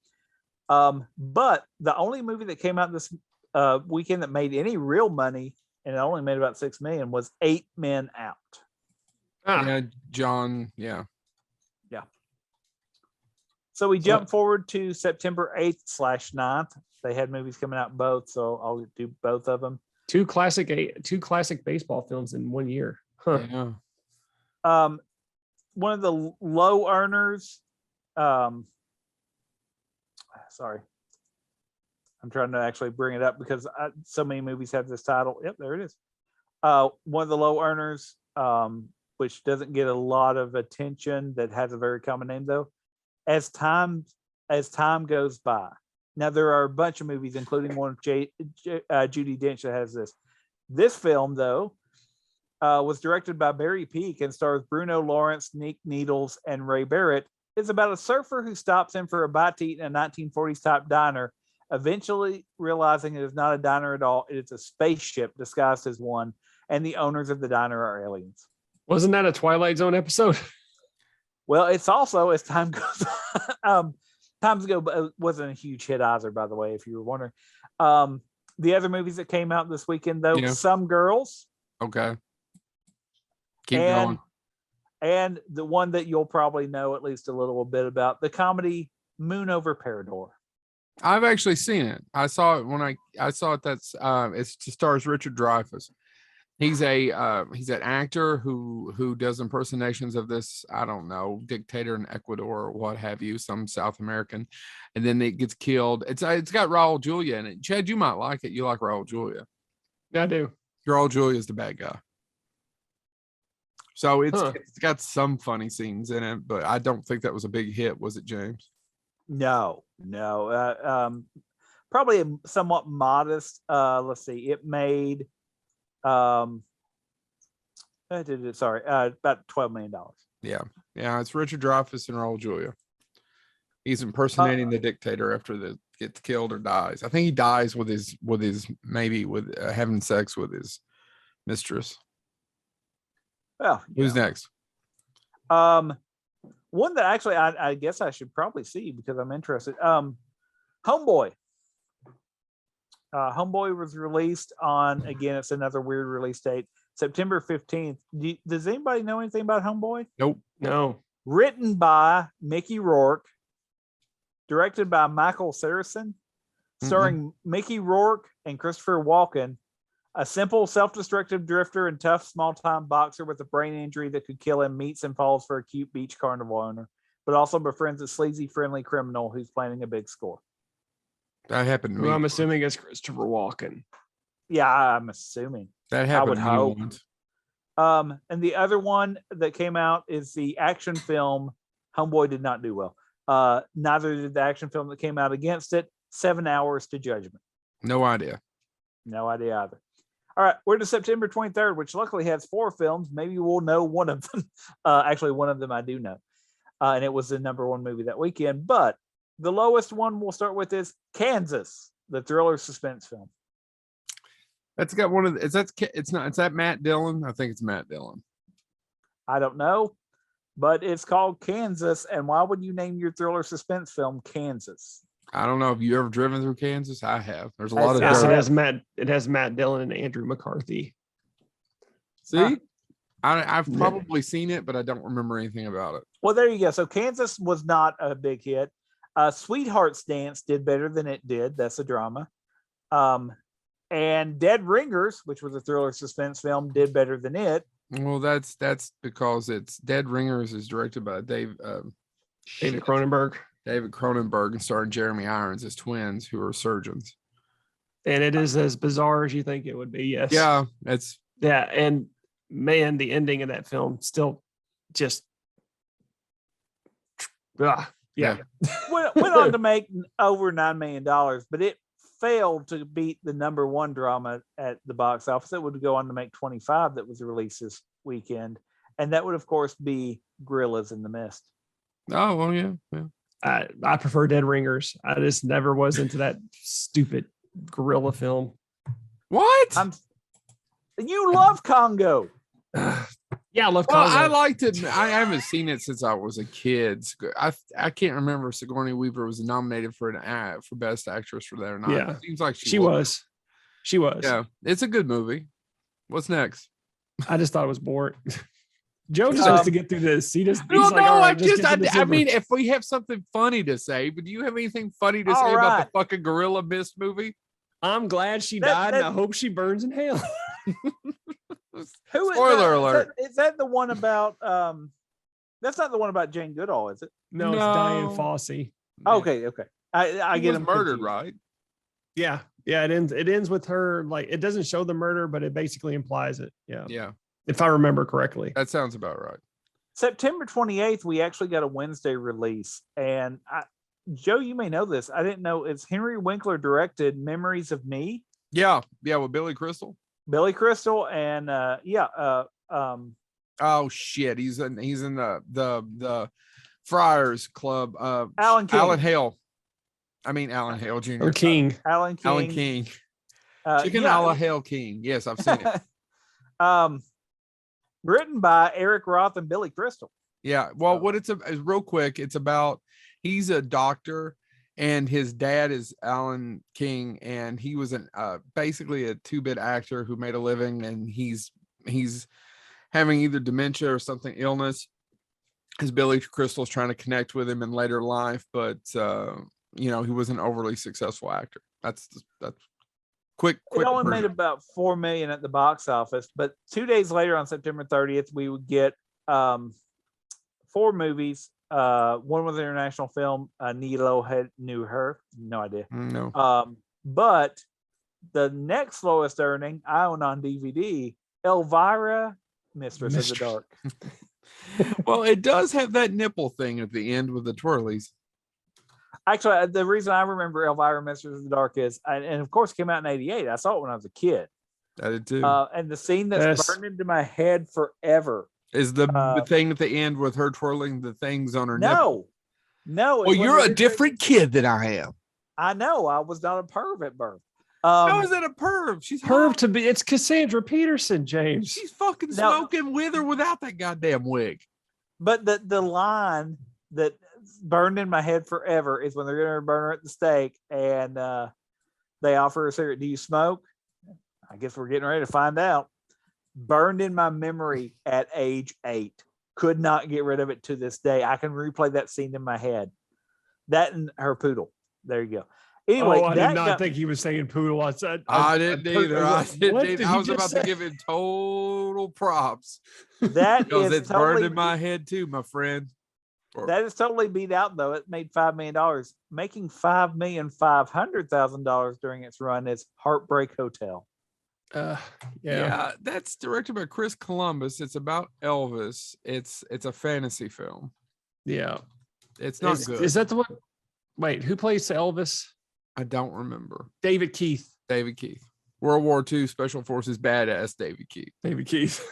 But the only movie that came out this weekend that made any real money, and it only made about $6 million, was 8 Men Out. Yeah, John. Yeah. So we jump forward to September 8th/9th. They had movies coming out both, so I'll do both of them. Two classic baseball films in 1 year. Huh. Yeah. One of the low earners. Sorry, I'm trying to actually bring it up because so many movies have this title. Yep, there it is. One of the low earners, which doesn't get a lot of attention, that has a very common name though. As time goes by. Now there are a bunch of movies, including one of Judi Dench that has this. This film though was directed by Barry Peake and stars Bruno Lawrence, Nick Needles, and Ray Barrett. It's about a surfer who stops in for a bite to eat in a 1940s type diner, eventually realizing it is not a diner at all. It is a spaceship disguised as one, and the owners of the diner are aliens. Wasn't that a Twilight Zone episode? Well, it's also, as time goes on, times ago, but it wasn't a huge hit either, by the way, if you were wondering. The other movies that came out this weekend, though, Some Girls. Okay. Keep going. And the one that you'll probably know at least a little bit about, the comedy Moon Over Peridot. I've actually seen it. I saw it when I saw it. That's it stars Richard Dreyfuss. He's an actor who does impersonations of this, I don't know, dictator in Ecuador or what have you, some South American, and then it gets killed. It's got Raul Julia in it. Chad, you might like it. You like Raul Julia? Yeah, I do. Raul Julia is the bad guy. So it's got some funny scenes in it, but I don't think that was a big hit, was it, James? No. probably a somewhat modest. Let's see, it made about $12 million. Yeah, it's Richard Dreyfuss and Raul Julia. He's impersonating the dictator after the gets killed or dies. I think he dies with his having sex with his mistress. Well, who's next? One that actually I guess I should probably see because I'm interested. Homeboy. Homeboy was released on, again, it's another weird release date, September 15th. Does anybody know anything about Homeboy? Nope. No. Written by Mickey Rourke, directed by Michael Saracen, starring Mickey Rourke and Christopher Walken, a simple, self-destructive drifter and tough, small-time boxer with a brain injury that could kill him meets and falls for a cute beach carnival owner, but also befriends a sleazy, friendly criminal who's planning a big score. That happened to me. Well, I'm assuming it's Christopher Walken. Yeah, I'm assuming. That happened I would to me hope. once. And the other one that came out is the action film Homeboy did not do well. Neither did the action film that came out against it, 7 Hours to Judgment. No idea. No idea either. All right, we're to September 23rd, which luckily has 4 films. Maybe we'll know one of them. Actually, one of them I do know. And it was the #1 movie that weekend. But the lowest one we'll start with is Kansas, the thriller suspense film. That's got one of the, it's that Matt Dillon? I think it's Matt Dillon. I don't know, but it's called Kansas. And why would you name your thriller suspense film Kansas? I don't know. Have you ever driven through Kansas? I have. There's a Yes, lot of Yes, dirt. it has Matt Dillon and Andrew McCarthy. See? I've probably seen it, but I don't remember anything about it. Well, there you go. So Kansas was not a big hit. Sweetheart's Dance did better than it did. That's a drama. And Dead Ringers, which was a thriller suspense film, did better than it. Well, that's because it's Dead Ringers is directed by David Cronenberg. David Cronenberg and starring Jeremy Irons as twins who are surgeons. And it is as bizarre as you think it would be. Yes. Yeah, and man, the ending of that film still just yeah. Went on to make over $9 million, but it failed to beat the #1 drama at the box office. It would go on to make 25 that was released this weekend. And that would, of course, be Gorillas in the Mist. Oh, well, yeah. I prefer Dead Ringers. I just never was into that stupid gorilla film. What? You love Congo. Yeah, I love Well, Congo. I liked it. I haven't seen it since I was a kid. I can't remember if Sigourney Weaver was nominated for for Best Actress for that or not. Yeah. It seems like She was. Yeah, it's a good movie. What's next? I just thought it was boring. Joe just wants to get through this. He just No, all right, I mean, if we have something funny to say, but do you have anything funny to say about the fucking Gorilla Mist movie? I'm glad she died, and I hope she burns in hell. Spoiler alert. Is that the one about that's not the one about Jane Goodall, is it? No, it's Diane Fossey. Okay. I get him murdered, confused. right? Yeah. It ends with her, like, it doesn't show the murder, but it basically implies it. Yeah. If I remember correctly. That sounds about right. September 28th, we actually got a Wednesday release. And Joe, you may know this. I didn't know it's Henry Winkler directed Memories of Me. Yeah, with Billy Crystal. Billy Crystal and oh shit, he's in the Friars Club. Alan King. Alan Hale Jr. Or King. Alan King. Alan King. Chicken a la Hale King. Yes, I've seen it. Written by Eric Roth and Billy Crystal. Yeah. Well, what it's real quick, it's about he's a doctor and his dad is Alan King, and he was basically a 2-bit actor who made a living, and he's having either dementia or something illness. His Billy Crystal's trying to connect with him in later life, but he was an overly successful actor. That's quick. It only made about $4 million at the box office, but 2 days later on September 30th, we would get 4 movies. One was an international film. Nilo knew her. No idea. No. But the next lowest earning I own on DVD, Elvira, Mistress of the Dark. Well, it does have that nipple thing at the end with the twirlies. Actually, the reason I remember Elvira Masters of the Dark is, and of course, it came out in '88. I saw it when I was a kid. I did too. And the scene that's burned into my head forever is the thing at the end with her twirling the things on her nipple. No. Well, you're a different kid than I am. I know. I was not a perv at birth. How is that a perv? She's perv to be. It's Cassandra Peterson, James. She's fucking smoking with or without that goddamn wig. But the line that burned in my head forever is when they're going to burn her at the stake, and they offer her a cigarette. Do you smoke? I guess we're getting ready to find out. Burned in my memory at age 8. Could not get rid of it to this day. I can replay that scene in my head. That and her poodle. There you go. Anyway, I did not think he was saying poodle. I didn't either. I was about to give him total props. That because is it's burned in my head too, my friend. That is totally beat out though. It made $5 million, making $5,500,000 during its run. Is Heartbreak Hotel. Yeah, that's directed by Chris Columbus. It's about Elvis. It's a fantasy film. Yeah, it's not good. Is that the one? Wait, who plays Elvis? I don't remember. David Keith. World War II Special Forces badass David Keith.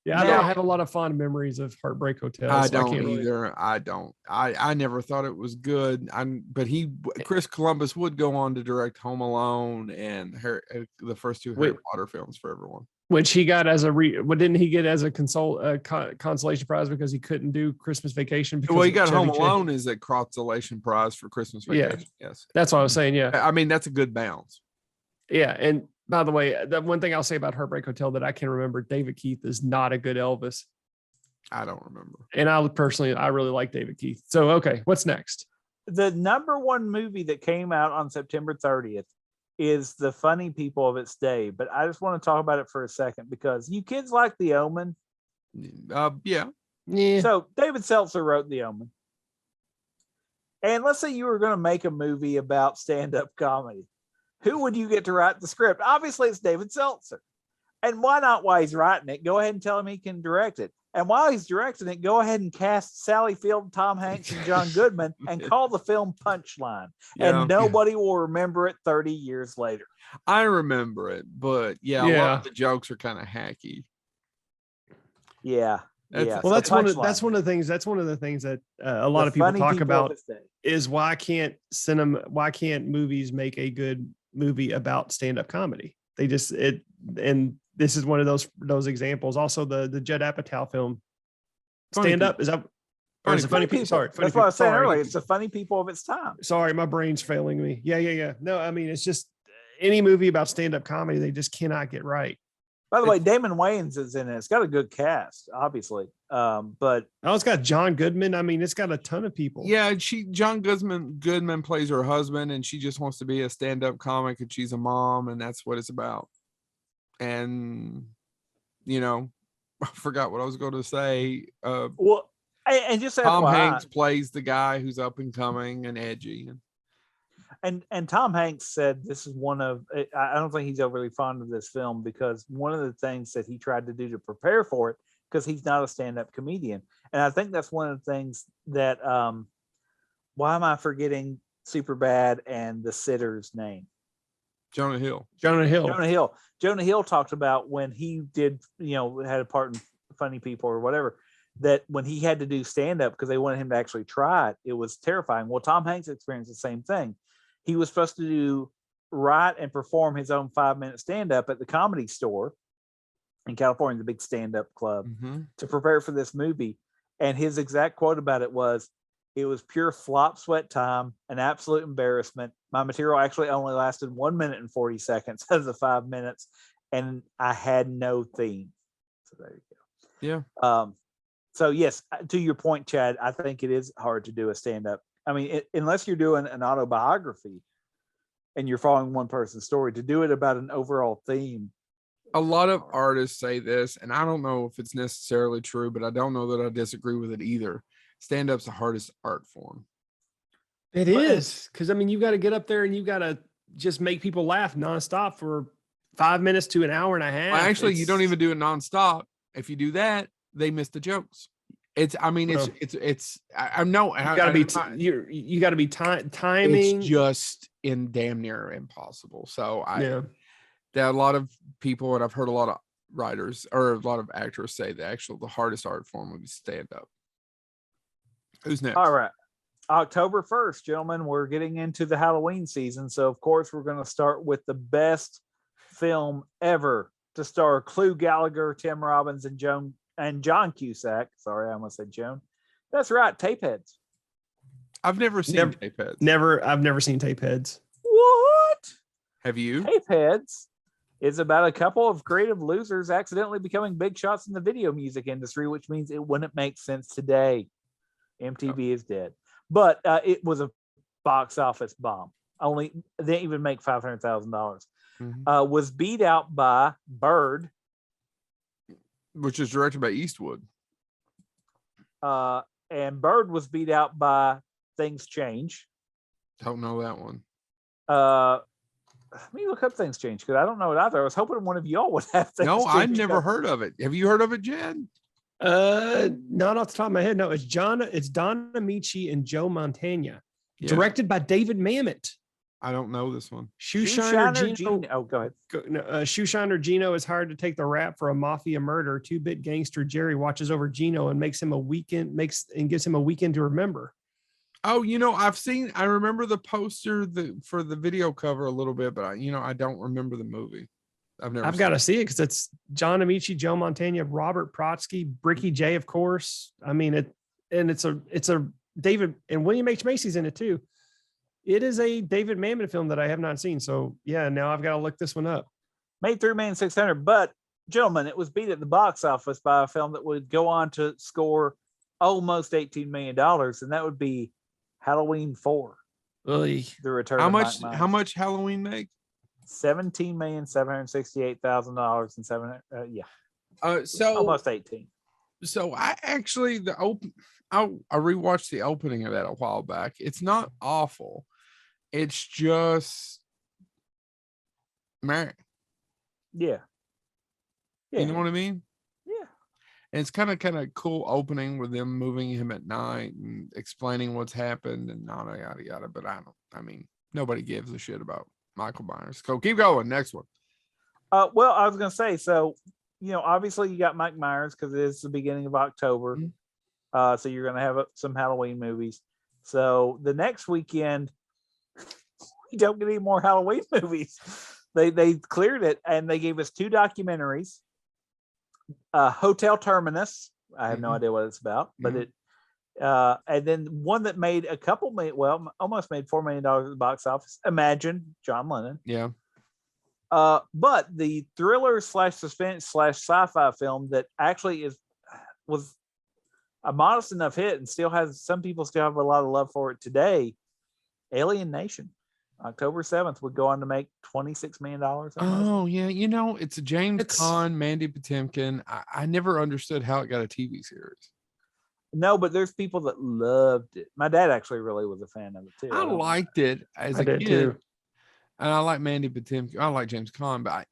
Yeah, I don't have a lot of fond memories of Heartbreak Hotel. I don't either. I don't. I never thought it was good. But Chris Columbus would go on to direct Home Alone and the first 2 Harry Potter films for everyone. Which he got as didn't he get as a consolation prize because he couldn't do Christmas Vacation? Well, he got Home Alone as a consolation prize for Christmas Vacation. Yeah. Yes, that's what I was saying. Yeah, I mean that's a good balance. Yeah, and by the way, the one thing I'll say about Heartbreak Hotel that I can remember, David Keith is not a good Elvis. I don't remember. And I really like David Keith. So, okay, what's next? The number 1 movie that came out on September 30th is The Funny People of Its Day. But I just want to talk about it for a second because you kids like The Omen. Yeah. So David Seltzer wrote The Omen. And let's say you were going to make a movie about stand-up comedy. Who would you get to write the script? Obviously, it's David Seltzer. And why not, while he's writing it, go ahead and tell him he can direct it. And while he's directing it, go ahead and cast Sally Field, Tom Hanks, and John Goodman and call the film Punchline. And nobody will remember it 30 years later. I remember it, but a lot of the jokes are kind of hacky. Yeah. Well, that's one of the things that a lot of people talk about is why can't movies make a good movie about stand-up comedy? And this is one of those examples. Also, the Judd Apatow film, Stand Up, is that? Or is it Funny People? Sorry, that's what I was saying earlier. It's the funny people of its time. Sorry, my brain's failing me. Yeah. No, I mean it's just any movie about stand-up comedy they just cannot get right. By the way, Damon Wayans is in it. It's got a good cast, obviously. But it's got John Goodman. I mean, it's got a ton of people. Yeah, John Goodman plays her husband, and she just wants to be a stand-up comic, and she's a mom, and that's what it's about. And I forgot what I was going to say. And just Tom FYI, Hanks plays the guy who's up and coming and edgy. And Tom Hanks said this is one of, I don't think he's overly fond of this film because one of the things that he tried to do to prepare for it, because he's not a stand-up comedian. And I think that's one of the things that, why am I forgetting Superbad and The Sitter's name? Jonah Hill talked about when he did, had a part in Funny People or whatever, that when he had to do stand-up because they wanted him to actually try it, it was terrifying. Well, Tom Hanks experienced the same thing. He was supposed to write and perform his own 5-minute stand-up at the Comedy Store in California, the big stand-up club, to prepare for this movie. And his exact quote about it was pure flop sweat time, an absolute embarrassment. My material actually only lasted 1 minute and 40 seconds out of the 5 minutes, and I had no theme. So there you go. Yeah. So yes, to your point, Chad, I think it is hard to do a stand-up. I mean, unless you're doing an autobiography and you're following one person's story, to do it about an overall theme. A lot of artists say this, and I don't know if it's necessarily true, but I don't know that I disagree with it either. Stand-up's the hardest art form. It is, because I mean, you got to get up there and you got to just make people laugh nonstop for 5 minutes to an hour and a half. Well, actually, you don't even do it nonstop. If you do that, they miss the jokes. I'm no, You got to be you got to be timing. It's just in damn near impossible. So Yeah. there are a lot of people, and I've heard a lot of writers or a lot of actors say the hardest art form would be stand up. Who's next? All right. October 1st, gentlemen, we're getting into the Halloween season. So, of course, we're going to start with the best film ever to star Clu Gallagher, Tim Robbins, and John Cusack. Sorry, I almost said Joan. That's right, Tapeheads. I've never seen Tapeheads. I've never seen Tapeheads. What? Have you? Tapeheads is about a couple of creative losers accidentally becoming big shots in the video music industry, which means it wouldn't make sense today. MTV is dead. But it was a box office bomb. Only they didn't even make $500,000. Was beat out by Bird, which is directed by Eastwood. And Bird was beat out by Things Change. Don't know that one. Let me look up Things Change because I don't know it either. I was hoping one of y'all would have Things No, Change. I've never heard of it. Have you heard of it, Jen? Not off the top of my head. No, it's Donna Amici and Joe Montana. Yeah. Directed by David Mamet. I don't know this one. Shoeshiner Gino. Oh, go ahead. Shoeshiner Gino is hired to take the rap for a mafia murder. Two-bit gangster Jerry watches over Gino and gives him a weekend to remember. Oh, I remember the poster for the video cover a little bit, but I don't remember the movie. I've got to see it because it's John Amici, Joe Montana, Robert Protsky, Bricky J, of course. I mean it's a David and William H. Macy's in it too. It is a David Mamet film that I have not seen. So yeah, now I've got to look this one up. Made $3,600,000, but gentlemen, it was beat at the box office by a film that would go on to score almost $18 million, and that would be Halloween 4. Really? The Return. How much Halloween make? $17,768,000 and so almost 18. So I actually I rewatched the opening of that a while back. It's not awful. It's just man. Yeah. You know what I mean? Yeah. And it's kind of cool opening with them moving him at night and explaining what's happened and yada yada yada. But nobody gives a shit about Michael Myers. So keep going. Next one. Well, I was gonna say, so obviously you got Mike Myers because it's the beginning of October. Mm-hmm. So you're gonna have some Halloween movies. So the next weekend, we don't get any more Halloween movies. They cleared it and they gave us 2 documentaries. Hotel Terminus. I have no idea what it's about, but it and then one that made almost made $4 million at the box office. Imagine, John Lennon. Yeah. But the thriller / suspense / sci-fi film that actually was a modest enough hit and some people still have a lot of love for it today. Alien Nation. October 7th would go on to make $26 million. Oh yeah, it's a James Caan, Mandy Patinkin. I never understood how it got a TV series. No, but there's people that loved it. My dad actually really was a fan of it too. I liked it as a kid too. And I like Mandy Patinkin. I like James Caan, but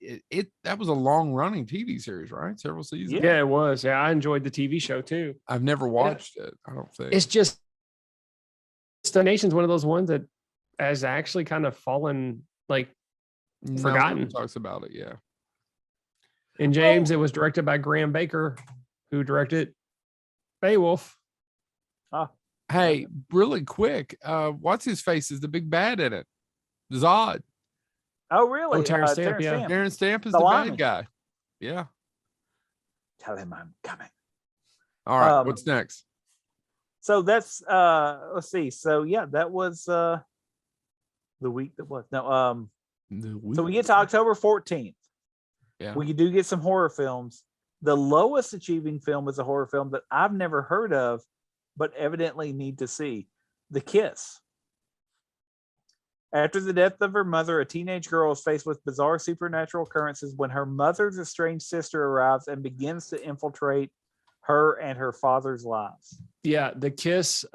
that was a long running TV series, right? Several seasons. Yeah, it was. Yeah, I enjoyed the TV show too. I've never watched it. I don't think it's just Nation's one of those ones that has actually kind of fallen forgotten. One talks about it, yeah. And James, it was directed by Graham Baker, who directed Beowulf. Hey, really quick, what's his face is the big bad in it? Zod. Oh, really? Terrence Stamp, yeah. Terrence Stamp is the bad guy. Yeah. Tell him I'm coming. All right, what's next? So that's let's see. So yeah, that was the week that was. No, so we get to October 14th. Yeah. We do get some horror films. The lowest achieving film is a horror film that I've never heard of, but evidently need to see. The Kiss. After the death of her mother, a teenage girl is faced with bizarre supernatural occurrences when her mother's estranged sister arrives and begins to infiltrate her and her father's lives. Yeah, The Kiss.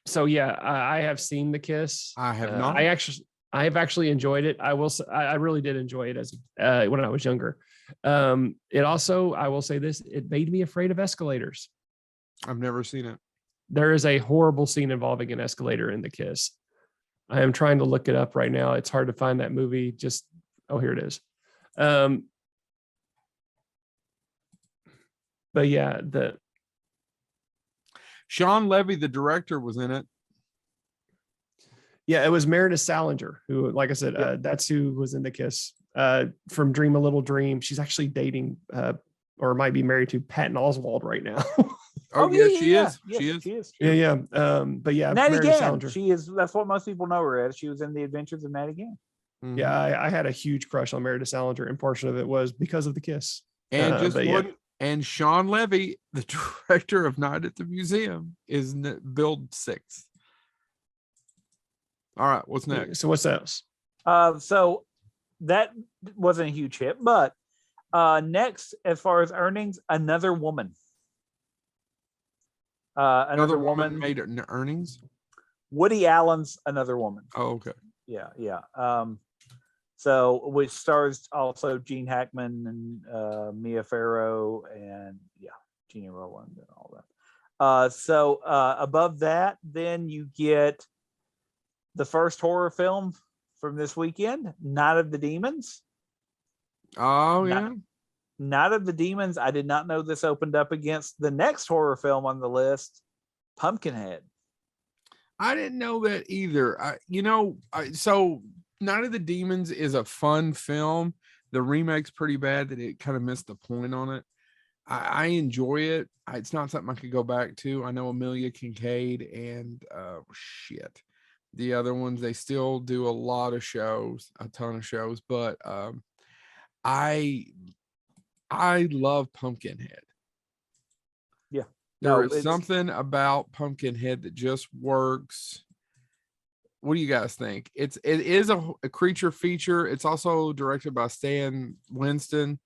So yeah, I have seen The Kiss. I have not. I have actually enjoyed it. I will say, I really did enjoy it when I was younger. It also, I will say this, it made me afraid of escalators. I've never seen it. There is a horrible scene involving an escalator in The Kiss. I am trying to look it up right now. It's hard to find that movie. Here it is. But yeah, Sean Levy, the director, was in it. Yeah, it was Meredith Salinger, who, like I said, that's who was in The Kiss. From Dream a Little Dream. She's actually dating or might be married to Patton Oswalt right now. She is. She is. Yeah. But yeah, Natty Gann. Salinger. She is. That's what most people know her as. She was in The Adventures of Natty Gann. Mm-hmm. Yeah, I had a huge crush on Meredith Salinger, and portion of it was because of The Kiss. And and Sean Levy, the director of Night at the Museum, is billed 6th. All right, what's next? So what's else? So that wasn't a huge hit, but next, as far as earnings, Another Woman. Another Woman made earnings. Woody Allen's Another Woman. Oh, okay. Yeah. So which stars also Gene Hackman and Mia Farrow and Jeannie Rowland and all that. So above that, then you get the first horror film from this weekend, Night of the Demons. Oh, yeah. Night of the Demons. I did not know this opened up against the next horror film on the list, Pumpkinhead. I didn't know that either. So Night of the Demons is a fun film. The remake's pretty bad that it kind of missed the point on it. I enjoy it. It's not something I could go back to. I know Amelia Kincaid and the other ones, they still do a lot of shows, a ton of shows, but I love Pumpkinhead. Yeah. There is something about Pumpkinhead that just works. What do you guys think? It is a creature feature. It's also directed by Stan Winston,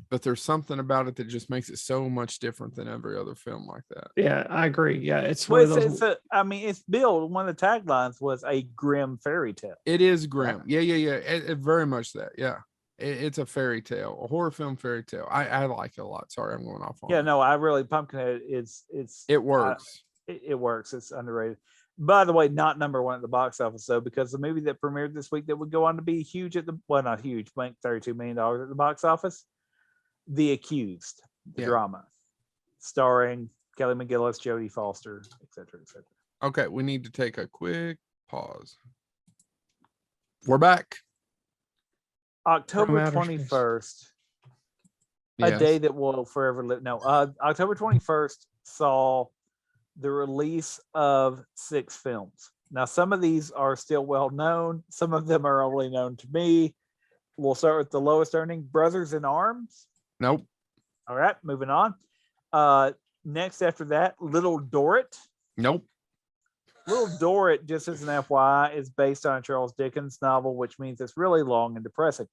but there's something about it that just makes it so much different than every other film like that. Yeah, I agree. Yeah, it's one of those. It's billed. One of the taglines was a grim fairy tale. It is grim. Yeah. It very much that. Yeah. It's a fairy tale, a horror film fairy tale. I like it a lot. Sorry, I'm going off on it. No, I really Pumpkinhead it works. It works. It's underrated. By the way, not number one at the box office though, because the movie that premiered this week that would go on to be huge not huge, banked $32 million at the box office, The Accused, the drama, starring Kelly McGillis, Jodie Foster, etc., etc. Okay, we need to take a quick pause. We're back. October 21st, a day that will forever live. No, October 21st saw the release of 6 films. Now, some of these are still well known. Some of them are only known to me. We'll start with the lowest earning, Brothers in Arms. Nope. All right, moving on. Next after that, Little Dorrit. Nope. Little Dorrit, just as an FYI, is based on a Charles Dickens novel, which means it's really long and depressing.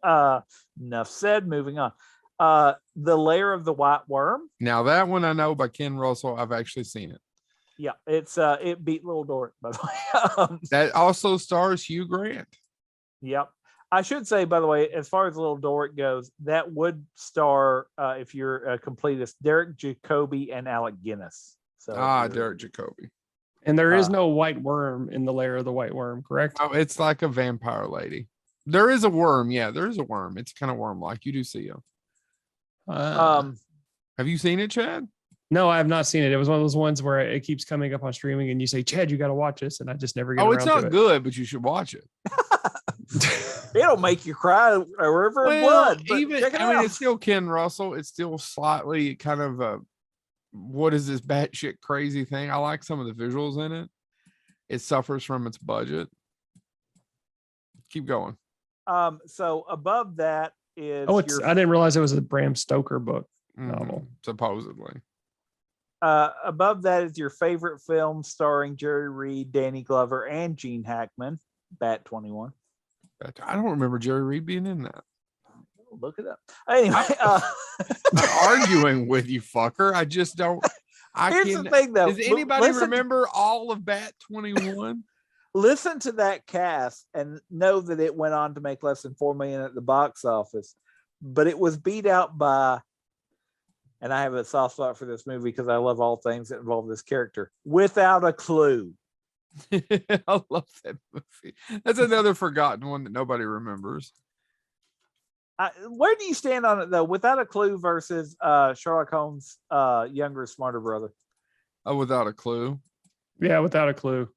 Enough said, moving on. The Lair of the White Worm. Now that one I know by Ken Russell. I've actually seen it. Yeah, it beat Little Dorrit, by the way. That also stars Hugh Grant. Yep. I should say, by the way, as far as Little Dorrit goes, that would star, if you're a completist, Derek Jacobi and Alec Guinness. So Derek Jacobi. And there is no white worm in the Lair of the White Worm, correct? Oh, it's like a vampire lady. There is a worm. Yeah, there is a worm. It's kind of worm-like. You do see him. Have you seen it, Chad? No, I have not seen it. It was one of those ones where it keeps coming up on streaming and you say, Chad, you got to watch this. And I just never get around to it. Oh, it's not good, but you should watch it. It'll make you cry a river of blood. It's still Ken Russell. It's still slightly kind of a, what is this batshit crazy thing? I like some of the visuals in it. It suffers from its budget. Keep going. So above that is I didn't realize it was a Bram Stoker book novel. Supposedly. Above that is your favorite film starring Jerry Reed, Danny Glover, and Gene Hackman, Bat 21. I don't remember Jerry Reed being in that. Look it up. Anyway, I'm not arguing with you, fucker. I just don't. Here's the thing, though. Does anybody remember all of Bat 21? Listen to that cast and know that it went on to make less than $4 million at the box office, but it was beat out by and I have a soft spot for this movie because I love all things that involve this character. Without a Clue. I love that movie. That's another forgotten one that nobody remembers. Where do you stand on it though? Without a Clue versus Sherlock Holmes' younger, smarter brother. Oh, Without a Clue. Yeah, Without a Clue.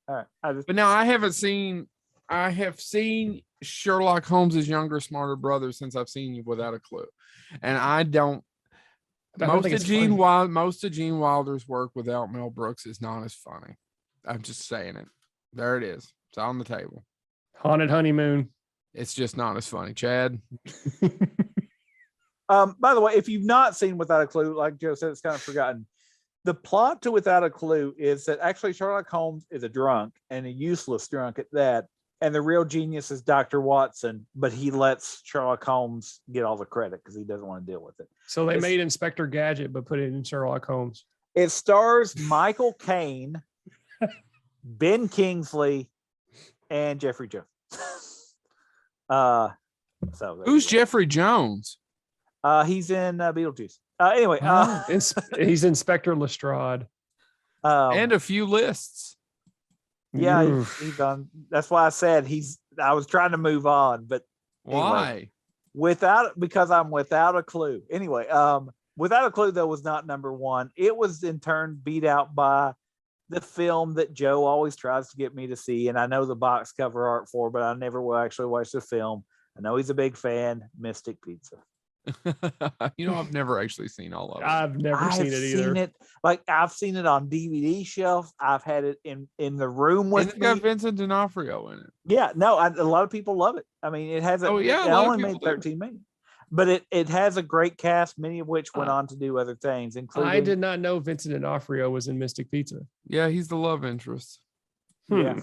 All right. But now I have seen Sherlock Holmes' younger, smarter brother since I've seen Without a Clue, and I don't most of Gene Wilder's work without Mel Brooks is not as funny. I'm just saying it. There it is. It's on the table. Haunted Honeymoon. It's just not as funny. Chad. By the way, if you've not seen Without a Clue, like Joe said, it's kind of forgotten. The plot to Without a Clue is that actually Sherlock Holmes is a drunk, and a useless drunk at that. And the real genius is Dr. Watson, but he lets Sherlock Holmes get all the credit because he doesn't want to deal with it. So they made Inspector Gadget, but put it in Sherlock Holmes. It stars Michael Caine, Ben Kingsley, and Jeffrey Jones. Who's Jeffrey Jones? He's in Beetlejuice. Anyway, he's Inspector Lestrade. And a few lists. Yeah, he's on. That's why I said I was trying to move on, but why? Anyway, because I'm Without a Clue. Anyway, Without a Clue though was not number one. It was in turn beat out by the film that Joe always tries to get me to see, and I know the box cover art for, but I never will actually watch the film. I know he's a big fan. Mystic Pizza. I've never actually seen all of it. I've never seen it either. I've seen it on DVD shelf. I've had it in the room with me. It's got Vincent D'Onofrio in it. Yeah, no, a lot of people love it. I mean, it has. It only made 13 million, but it has a great cast, many of which went on to do other things, including. I did not know Vincent D'Onofrio was in Mystic Pizza. Yeah, he's the love interest. Yeah.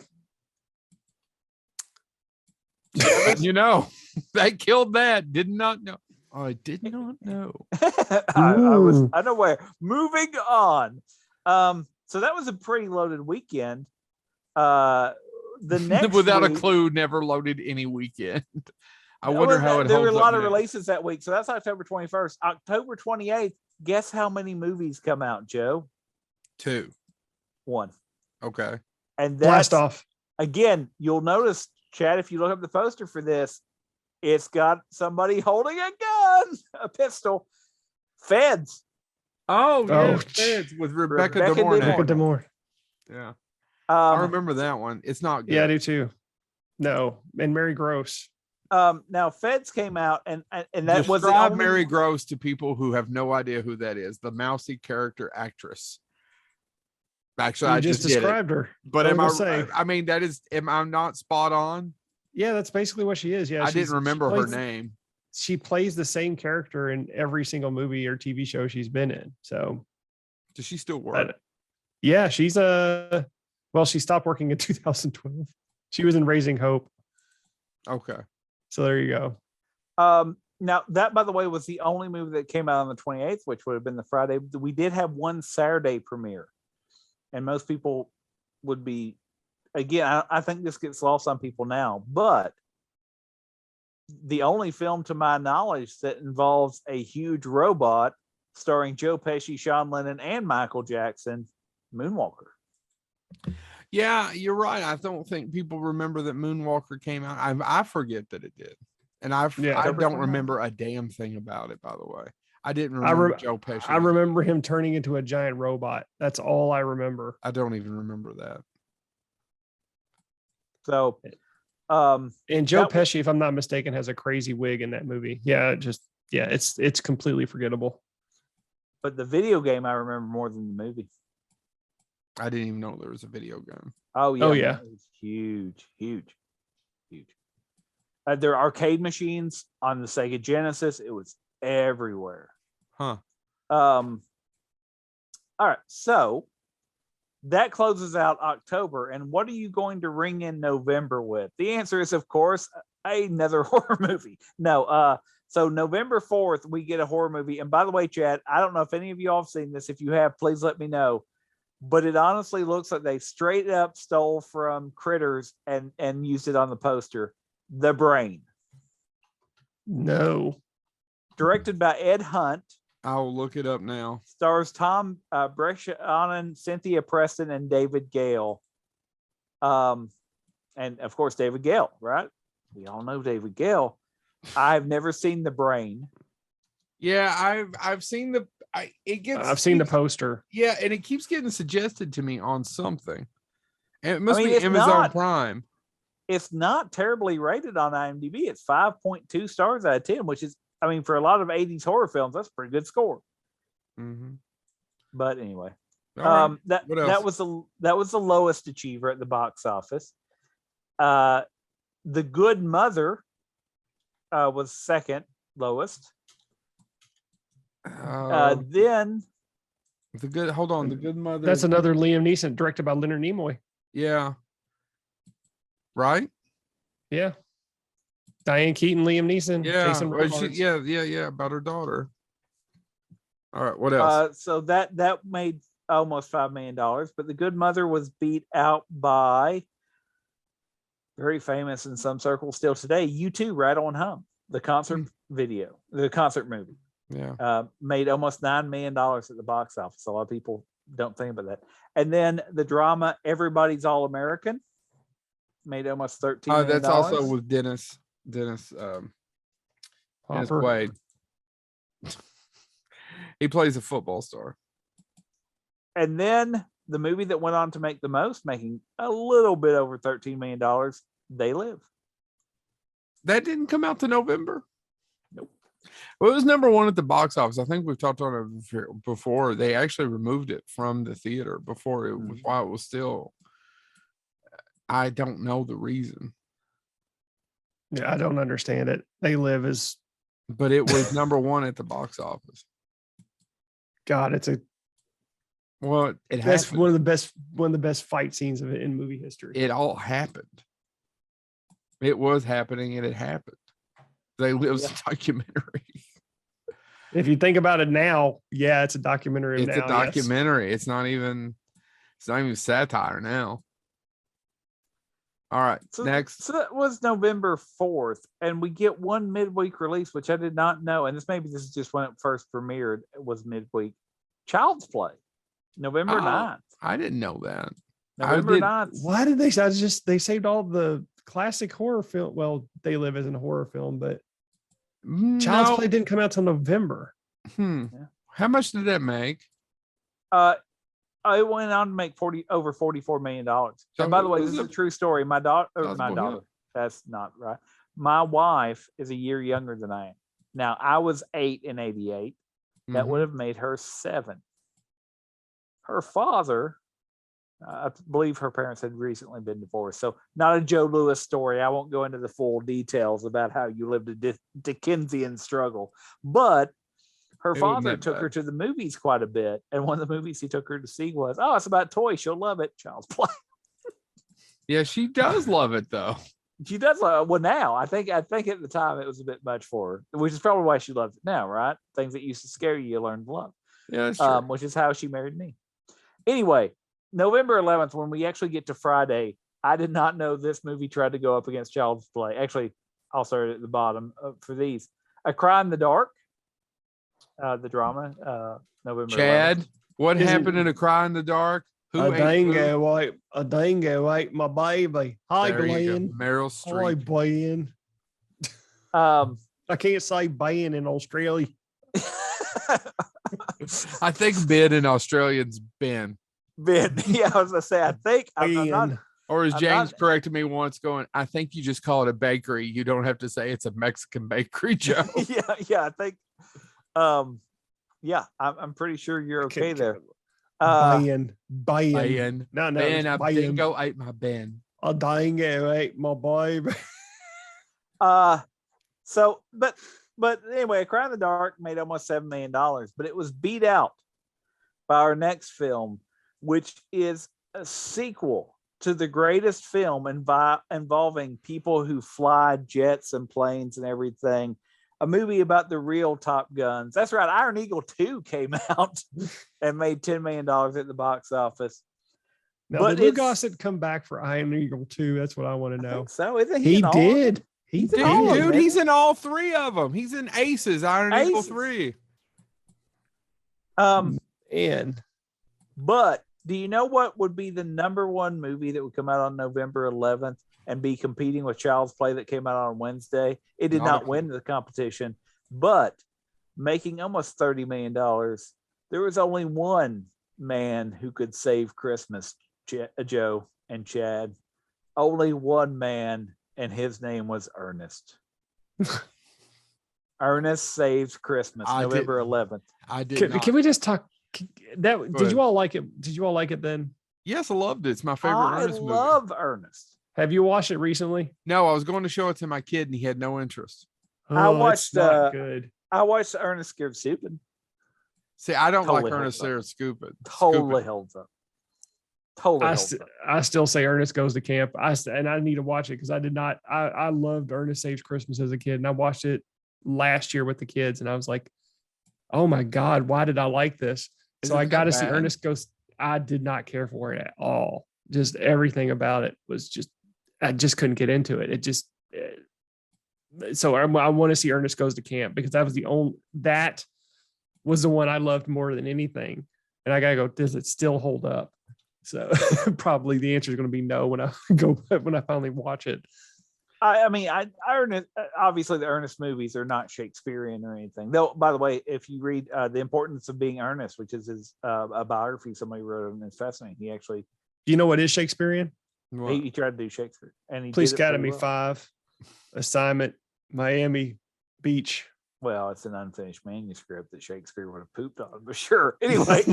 That killed that. Did not know. I did not know. I was unaware. Moving on. So that was a pretty loaded weekend. The next Without week, a Clue never loaded any weekend. I wonder how it there were holds a lot up of now. releases that week. So that's October 21st. October 28th. Guess how many movies come out, Joe? 2. 1. Okay. And Blast off. Again, you'll notice, Chad, if you look up the poster for this, it's got somebody holding a gun, a pistol. Feds. Oh, yeah, Feds with Rebecca De Mornay. Yeah. I remember that one. It's not good. Yeah, I do too. No, and Mary Gross. Now Feds came out, and that was the only... Mary Gross to people who have no idea who that is. The mousy character actress. Actually, I just described her. But am I not spot on? Yeah, that's basically what she is. Yeah, I didn't remember her name. She plays the same character in every single movie or TV show she's been in. So, does she still work? Yeah, she's she stopped working in 2012. She was in Raising Hope. Okay, so there you go. Now that, by the way, was the only movie that came out on the 28th, which would have been the Friday. We did have one Saturday premiere, and most people would be. Again, I think this gets lost on people now, but the only film to my knowledge that involves a huge robot starring Joe Pesci, Sean Lennon, and Michael Jackson, Moonwalker. Yeah, you're right. I don't think people remember that Moonwalker came out. I forget that it did. And I don't remember a damn thing about it, by the way. I didn't remember Joe Pesci. I remember him turning into a giant robot. That's all I remember. I don't even remember that. So, and Joe Pesci, if I'm not mistaken, has a crazy wig in that movie. Yeah, it's completely forgettable. But the video game I remember more than the movie. I didn't even know there was a video game. Oh yeah, it was huge. There are arcade machines on the Sega Genesis. It was everywhere. Huh. All right, so. That closes out October. And what are you going to ring in November with? The answer is, of course, another horror movie. No. So November 4th, we get a horror movie. And by the way, Chad, I don't know if any of you all have seen this. If you have, please let me know. But it honestly looks like they straight up stole from Critters and used it on the poster. The Brain. No. Directed by Ed Hunt. I'll look it up now. Stars Tom Brescia Anand, Cynthia Preston, and David Gale. And of course, David Gale, right? We all know David Gale. I've never seen The Brain. Yeah, I've seen I've seen the poster. Yeah, and it keeps getting suggested to me on something. And it must be it's Amazon Prime. It's not terribly rated on IMDb. It's 5.2 stars out of 10, which is, for a lot of 80s horror films, that's a pretty good score. Mm-hmm. But anyway, Right. that was the lowest achiever at the box office. The Good Mother was second lowest. Then The Good Mother. That's another Liam Neeson, directed by Leonard Nimoy. Yeah. Right? Yeah. Diane Keaton, Liam Neeson. Yeah. Jason Yeah. About her daughter. All right. What else? So that made almost $5 million, but The Good Mother was beat out by, very famous in some circles still today, U2, Right on Hum, the concert video, the concert movie. Yeah. Made almost $9 million at the box office. A lot of people don't think about that. And then the drama Everybody's All American made almost $13 million. That's also with Dennis Quaid. He plays a football star. And then the movie that went on to make the most, making a little bit over $13 million, They Live. That didn't come out to November. Nope. Well, it was number one at the box office. I think we've talked on it before. They actually removed it from the theater before it was, while it was still. I don't know the reason. Yeah, I don't understand it. They Live is. But it was number one at the box office. God, that's one of the best fight scenes of it in movie history. It all happened. It was happening, and it happened. They Live a documentary. If you think about it now, yeah, it's a documentary. It's a documentary. Yes. It's not even satire now. All right, next. So that was November 4th, and we get one midweek release, which I did not know. And this is just when it first premiered. It was midweek. Child's Play, November 9th. I didn't know that. November 9th. Why did they? They saved all the classic horror film. Well, They Live isn't a horror film, but Child's Play didn't come out till November. Yeah. How much did that make? It went on to make over $44 million. And by the way, this is a true story. My daughter, that's not right. My wife is a year younger than I am. Now, I was 8 in 88. That would have made her 7. Her father, I believe her parents had recently been divorced. So not a Joe Louis story. I won't go into the full details about how you lived a Dickensian struggle. But her father took her to the movies quite a bit. And one of the movies he took her to see was, it's about toys. She'll love it. Child's Play. Yeah, she does love it, though. She does love it. Well, now, I think at the time it was a bit much for her, which is probably why she loves it now, right? Things that used to scare you learn to love. Yeah, that's true. Which is how she married me. Anyway, November 11th, when we actually get to Friday, I did not know this movie tried to go up against Child's Play. Actually, I'll start at the bottom for these. A Cry in the Dark. The drama, November. Chad, 11th. what happened in A Cry in the Dark? A dingo ate my baby. Hi, Glenn. Meryl Streep. Hi, Ben. I can't say Ben in Australia. I think Ben in Australian's Ben. Ben. Yeah, I was gonna say. I think I'm not. Or as James corrected me once, going, I think you just call it a bakery. You don't have to say it's a Mexican bakery, Joe. yeah. I think. I'm pretty sure you're okay there. Ben. No, Ben, a dingo ate my Ben. A dingo ate my baby. So, but anyway, A Cry in the Dark made almost $7 million, but it was beat out by our next film, which is a sequel to the greatest film involving people who fly jets and planes and everything. A movie about the real Top Guns. That's right. Iron Eagle 2 came out and made $10 million at the box office. Now, did Lou Gossett come back for Iron Eagle 2? That's what I want to know. So isn't he did. He did. Dude, he's in all 3 of them. He's in Aces, Iron Eagle 3. And But do you know what would be the number one movie that would come out on November 11th and be competing with Child's Play that came out on Wednesday? It did not win the competition, but making almost $30 million. There was only one man who could save Christmas, Joe and Chad. Only one man, and his name was Ernest. Ernest Saves Christmas, November 11th. I did. Can we just talk? Did ahead. you all like it? Did you all like it then? Yes, I loved it. It's my favorite Ernest movie. I love Ernest. Have you watched it recently? No, I was going to show it to my kid, and he had no interest. I watched. Not good. I watched Ernest Scared Stupid. See, I don't Totally like Ernest holds Scared Stupid. Totally holds up. Totally holds up. I still say Ernest Goes to Camp. And I need to watch it because I did not. I loved Ernest Saves Christmas as a kid, and I watched it last year with the kids, and I was like, "Oh my God, why did I like this?" So I got to see Ernest Goes. I did not care for it at all. Just everything about it was just. I just couldn't get into it. It just. So I want to see Ernest Goes to Camp because that was the one I loved more than anything. And I gotta go, does it still hold up? So probably the answer is going to be no when I finally watch it. Ernest, obviously the Ernest movies are not Shakespearean or anything. Though, by the way, if you read The Importance of Being Earnest, which is his a biography somebody wrote, and it's fascinating. He actually. Do you know what is Shakespearean? He tried to do Shakespeare, and he Police Academy 5, assignment, Miami Beach. Well, it's an unfinished manuscript that Shakespeare would have pooped on, but sure. Anyway,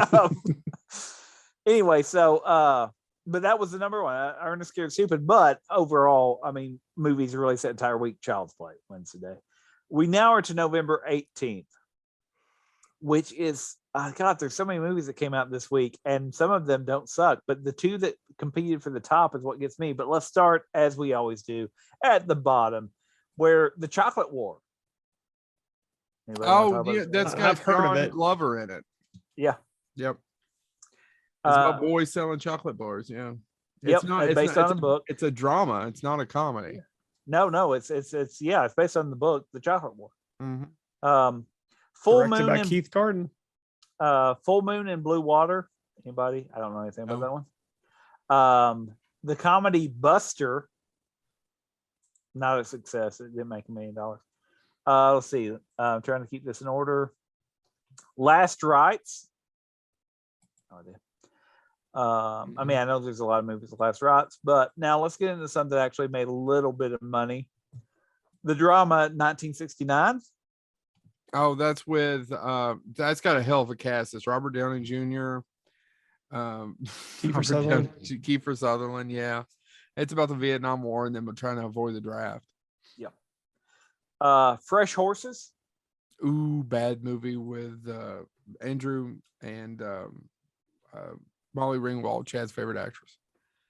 but that was the number one. Ernest Scared Stupid. But overall, movies released that entire week. Child's Play wins today. We now are to November 18th, which is, God, there's so many movies that came out this week, and some of them don't suck. But the two that competed for the top is what gets me. But let's start, as we always do, at the bottom, where The Chocolate War. That's got I've heard of it. Glover in it. Yeah. Yep. It's about boys selling chocolate bars. Yeah. It's based on a book. It's a drama. It's not a comedy. No. It's based on the book, The Chocolate War. Mm-hmm. Full Directed Moon by Keith Carden. Full Moon and Blue Water. Anybody? I don't know anything about that one. The comedy Buster. Not a success. It didn't make $1 million. Let's see. I'm trying to keep this in order. Last Rites. I know there's a lot of movies with Last Rites, but now let's get into something that actually made a little bit of money. The drama 1969. Oh, that's with that's got a hell of a cast. It's Robert Downey Jr. Kiefer Sutherland. Yeah, it's about the Vietnam War and them trying to avoid the draft. Yep. Fresh Horses. Ooh, bad movie with Andrew and Molly Ringwald, Chad's favorite actress.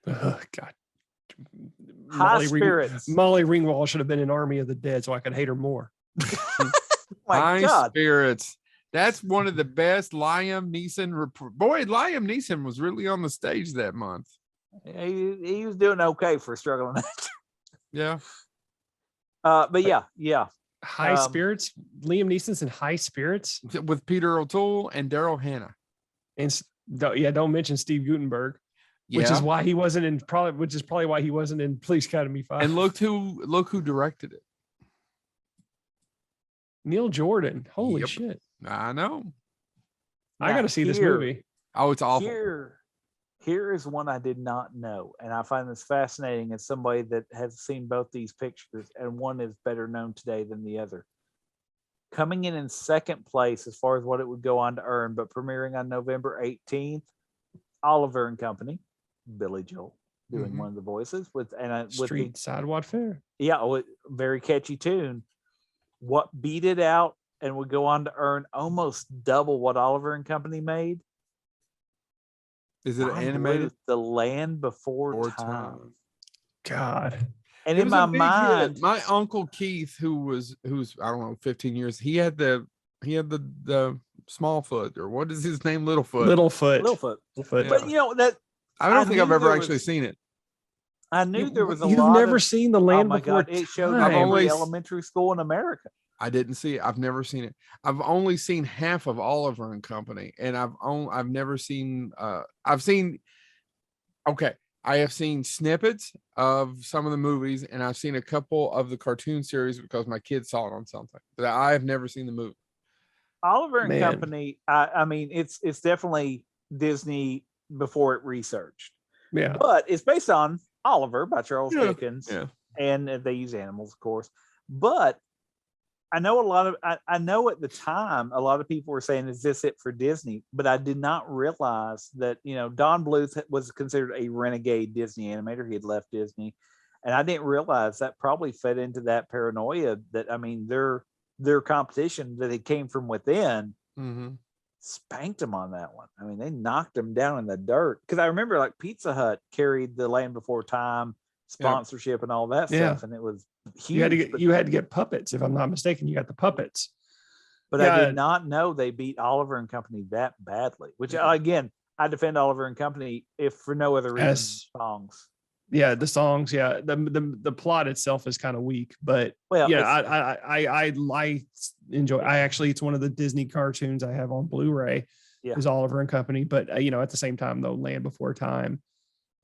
God. High Spirits. Molly Ringwald should have been in Army of the Dead so I could hate her more. High Spirits. That's one of the best Liam Neeson. Boy, Liam Neeson was really on the stage that month. He was doing okay for a struggling actor. Yeah. But yeah. High Spirits. Liam Neeson's in High Spirits with Peter O'Toole and Daryl Hannah. And don't mention Steve Guttenberg, which is why he wasn't in probably why he wasn't in Police Academy 5. And look who directed it. Neil Jordan. Holy shit. I know. I got to see this movie. Oh, it's awful. Here is one I did not know, and I find this fascinating as somebody that has seen both these pictures, and one is better known today than the other. Coming in second place as far as what it would go on to earn, but premiering on November 18th, Oliver and Company, Billy Joel doing one of the voices with Street Sidewalk Fair. Yeah, very catchy tune. What beat it out and would go on to earn almost double what Oliver and Company made? Is it animated? The Land Before Time. God. And in my mind, my uncle Keith, who's I don't know, 15 years, he had the small foot, or what is his name? Littlefoot. Yeah. But you know that I don't think I've ever actually seen it. I knew there was a You've lot. You've never seen The Land Before Time. It Time. showed up in every elementary school in America. I didn't see it. I've never seen it. I've only seen half of Oliver and Company, and I've never seen. Okay, I have seen snippets of some of the movies, and I've seen a couple of the cartoon series because my kids saw it on something. But I have never seen the movie. Oliver and Man. Company. I mean, it's definitely Disney before it researched. Yeah. But it's based on Oliver by Charles Dickens. Yeah. And they use animals, of course. But I know I know at the time a lot of people were saying, "Is this it for Disney?" But I did not realize that Don Bluth was considered a renegade Disney animator. He had left Disney, and I didn't realize that probably fed into that paranoia that their competition that it came from within spanked them on that one. I mean, they knocked them down in the dirt because I remember like Pizza Hut carried the Land Before Time sponsorship and all that stuff, and it was huge. You had to get puppets, if I'm not mistaken. You got the puppets, but I did not know they beat Oliver and Company that badly. Which again, I defend Oliver and Company if for no other reason. Songs, the songs, the plot itself is kind of weak, but I enjoy. It's one of the Disney cartoons I have on Blu-ray. Is Oliver and Company, but at the same time though, Land Before Time,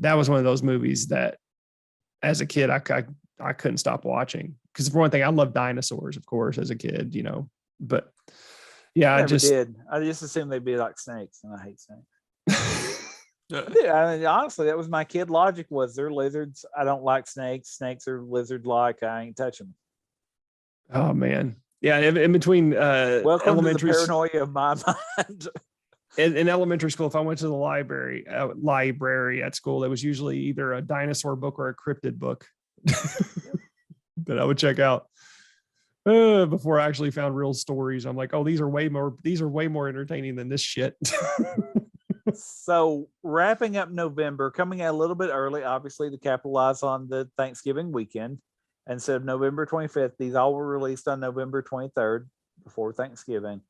that was one of those movies that as a kid, I couldn't stop watching because for one thing, I love dinosaurs, of course, as a kid, but I just assumed they'd be like snakes, and I hate snakes. I mean, honestly, that was my kid logic was they're lizards. I don't like snakes. Snakes are lizard-like. I ain't touching them. Oh man. Yeah. In between, welcome elementary to the paranoia of my mind. In elementary school, if I went to the library at school, there was usually either a dinosaur book or a cryptid book that I would check out before I actually found real stories. I'm like, oh, these are way more entertaining than this shit. So wrapping up November, coming out a little bit early, obviously to capitalize on the Thanksgiving weekend. Instead of November 25th, these all were released on November 23rd before Thanksgiving.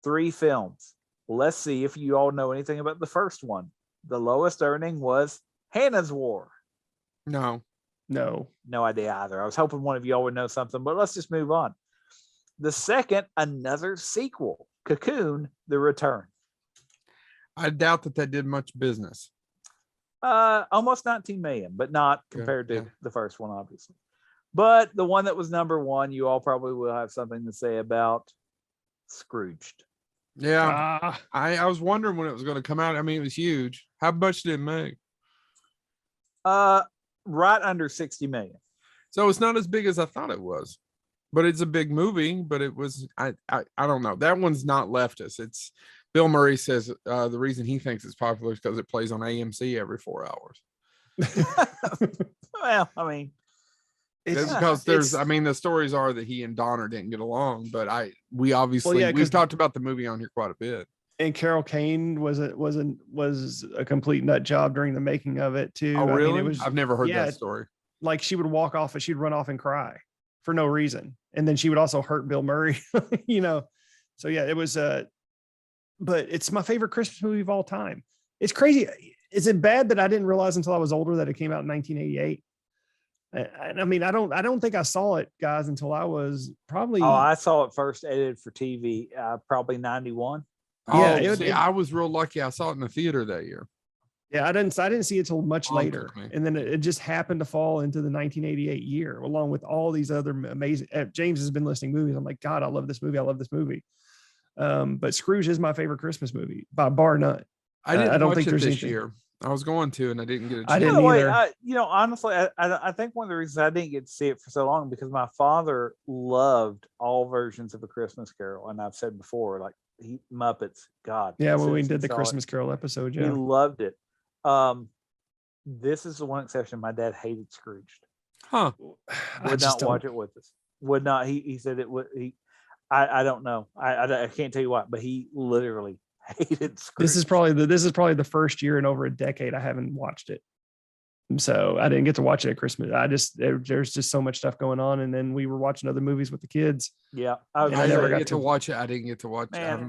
3 films. Let's see if you all know anything about the first one. The lowest earning was Hannah's War. No idea either. I was hoping one of you all would know something, but let's just move on. The second, another sequel, Cocoon the Return. I doubt that did much business. Almost 19 million, but not compared to the first one, obviously. But the one that was number 1, you all probably will have something to say about. Scrooged. Yeah, I was wondering when it was going to come out. I mean, it was huge. How much did it make? Right under 60 million. So it's not as big as I thought it was, but it's a big movie. But it was, I don't know. That one's not leftist. It's Bill Murray says the reason he thinks it's popular is because it plays on AMC every 4 hours. Well, I mean, it's because the stories are that he and Donner didn't get along, but we've talked about the movie on here quite a bit. And Carol Kane was a complete nut job during the making of it too. Oh, really? I've never heard that story. Like she would walk off and she'd run off and cry for no reason, and then she would also hurt Bill Murray. So yeah, it was but it's my favorite Christmas movie of all time. It's crazy. Is it bad that I didn't realize until I was older that it came out in 1988? I mean, I don't think I saw it, guys, until I was probably. Oh, I saw it first edited for TV, probably 91. Yeah, I was real lucky. I saw it in the theater that year. Yeah, I didn't see it till much later, and then it just happened to fall into the 1988 year, along with all these other amazing. James has been listing movies. I'm like, God, I love this movie. I love this movie. But Scrooge is my favorite Christmas movie by bar none. I don't watch think there's this anything. year. I was going to, and I didn't get a chance. I didn't either. Honestly, I think one of the reasons I didn't get to see it for so long because my father loved all versions of A Christmas Carol, and I've said before, like Muppets. God, yeah, when we did the Christmas Carol episode, he loved it. This is the one exception. My dad hated Scrooged. Huh? Would not watch it with us. Would not. He said it would. I don't know. I can't tell you what, but he literally hated Scrooge. This is probably the first year in over a decade I haven't watched it. So I didn't get to watch it at Christmas. There's just so much stuff going on, and then we were watching other movies with the kids. Yeah, I never got to watch it. I didn't get to watch it.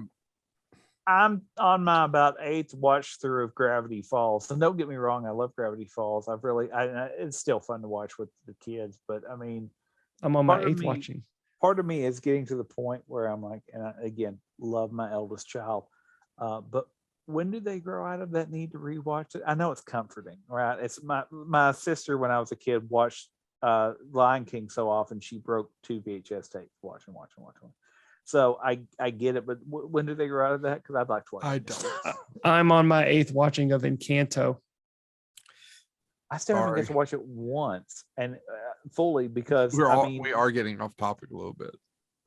I'm on my about 8th watch through of Gravity Falls. And don't get me wrong, I love Gravity Falls. It's still fun to watch with the kids, but I mean, I'm on my 8th watching. part of me is getting to the point where I'm like, and I, again, love my eldest child, but when do they grow out of that need to rewatch it? I know it's comforting, right? It's my sister when I was a kid watched Lion King so often she broke 2 VHS tapes watching. So I get it, but when do they grow out of that? Because I'd like to watch. I it. don't. I'm on my 8th watching of Encanto. I still haven't Sorry. get to watch it once and fully because We I are getting off topic a little bit.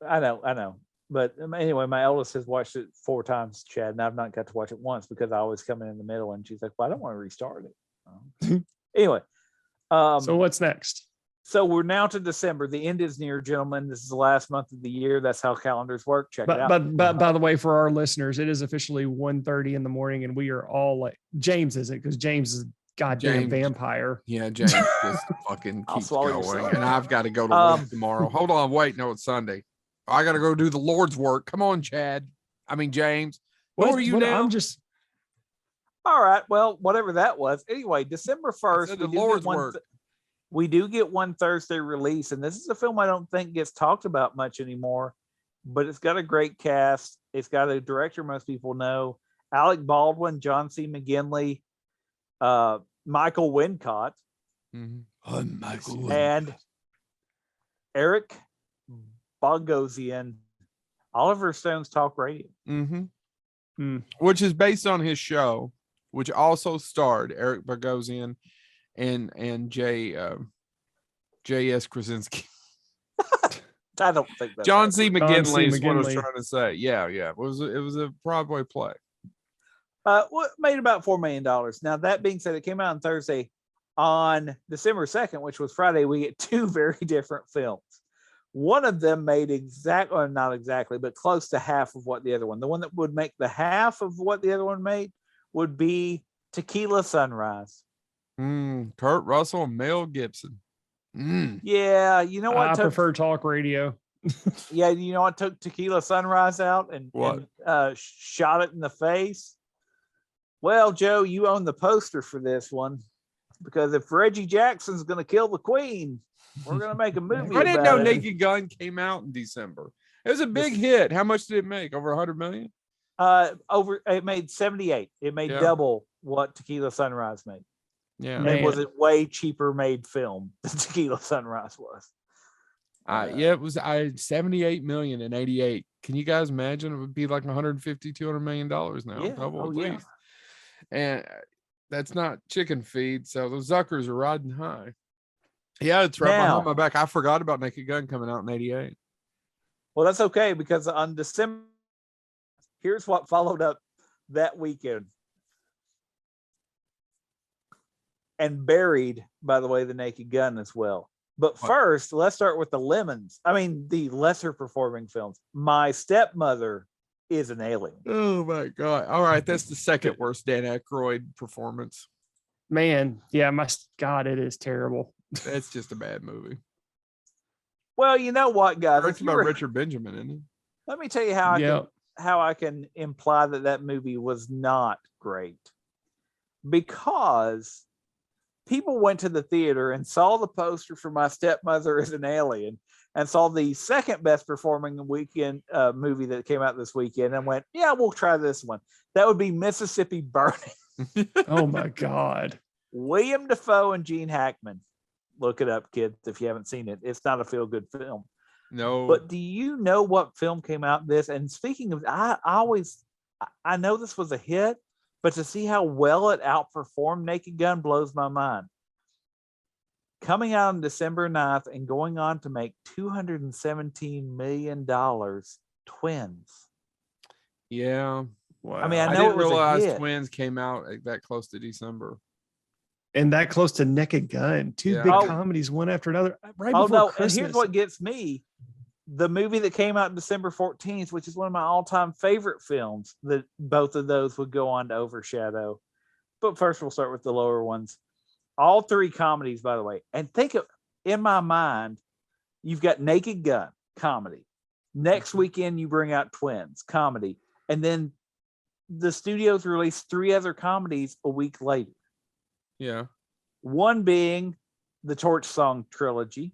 I know. But anyway, my eldest has watched it 4 times, Chad, and I've not got to watch it once because I always come in the middle and she's like, well, I don't want to restart it. Anyway. So what's next? So we're now to December. The end is near, gentlemen. This is the last month of the year. That's how calendars work. Check it out. But by the way, for our listeners, it is officially 1:30 in the morning and we are all like, James isn't because James is a goddamn vampire. Yeah, James just fucking keeps going. Yourself. And I've got to go to work tomorrow. Hold on, wait, no, it's Sunday. I got to go do the Lord's work. Come on, Chad. I mean, James. Who are you now? I'm just. All right. Well, whatever that was. Anyway, December 1st, the Lord's work. We do get one Thursday release, and this is a film I don't think gets talked about much anymore, but it's got a great cast. It's got a director most people know, Alec Baldwin, John C. McGinley, Michael Wincott, and Eric Bogosian, Oliver Stone's Talk Radio. Which is based on his show, which also starred Eric Bogosian and J.S. Krasinski. I don't think that's John C. McGinley is what I was McGinley. trying to say. Yeah. It was a Broadway play. What made about $4 million. Now, that being said, it came out on Thursday. On December 2nd, which was Friday, we get 2 very different films. One of them made not exactly, but close to half of what the other one. The one that would make the half of what the other one made would be Tequila Sunrise. Kurt Russell and Mel Gibson. Yeah, you know what? I prefer Talk Radio. Yeah, you know what? Took Tequila Sunrise out and shot it in the face. Well, Joe, you own the poster for this one because if Reggie Jackson's going to kill the Queen, we're going to make a movie. I didn't know it. Naked Gun came out in December. It was a big hit. How much did it make? Over 100 million? It made 78. It made double what Tequila Sunrise made. Yeah. And was it way cheaper made film than Tequila Sunrise was? It was 78 million in 88. Can you guys imagine? It would be like 150-200 million dollars now. Double at least. And that's not chicken feed, so the Zuckers are riding high. Yeah, it's right behind my back. I forgot about Naked Gun coming out in 88. Well, that's okay because on December, here's what followed up that weekend. And buried, by the way, the Naked Gun as well. But first, let's start with the the lesser performing films. My Stepmother Is an Alien. Oh my God. All right. That's the second worst Dan Aykroyd performance. Man, yeah, it is terrible. That's just a bad movie. Well, you know what, guys? It's about Richard Benjamin, isn't it? Let me tell you how I can imply that movie was not great. Because people went to the theater and saw the poster for My Stepmother Is an Alien and saw the second best performing weekend movie that came out this weekend and went, yeah, we'll try this one. That would be Mississippi Burning. Oh my God. William Dafoe and Gene Hackman. Look it up, kids, if you haven't seen it. It's not a feel-good film. No. But do you know what film came out this? And speaking of, I know this was a hit, but to see how well it outperformed Naked Gun blows my mind. Coming out on December 9th and going on to make $217 million, Twins. Yeah. Wow. I mean, I didn't it was realize Twins came out that close to December. And that close to Naked Gun. Two big comedies, one after another. Right before Christmas. And here's what gets me. The movie that came out December 14th, which is one of my all-time favorite films, that both of those would go on to overshadow. But first, we'll start with the lower ones. All 3 comedies, by the way. And think of, in my mind, you've got Naked Gun, comedy. Next weekend, you bring out Twins, comedy. And then the studios released 3 other comedies a week later. Yeah. One being the Torch Song trilogy.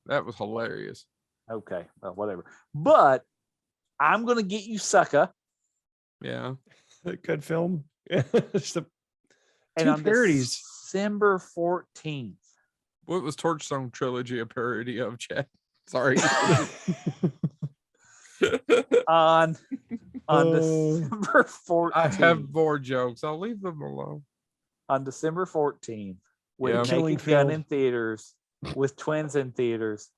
That was hilarious. Okay, well, whatever. But I'm gonna get you, sucker. Yeah. Good film. It's the And two on parodies. December 14th. What was Torchstone Trilogy a parody of, Chad? Sorry. on December 14th. I have more jokes. I'll leave them alone. On December 14th, with Yeah. Killing Naked Gun Field. in theaters, with Twins in theaters,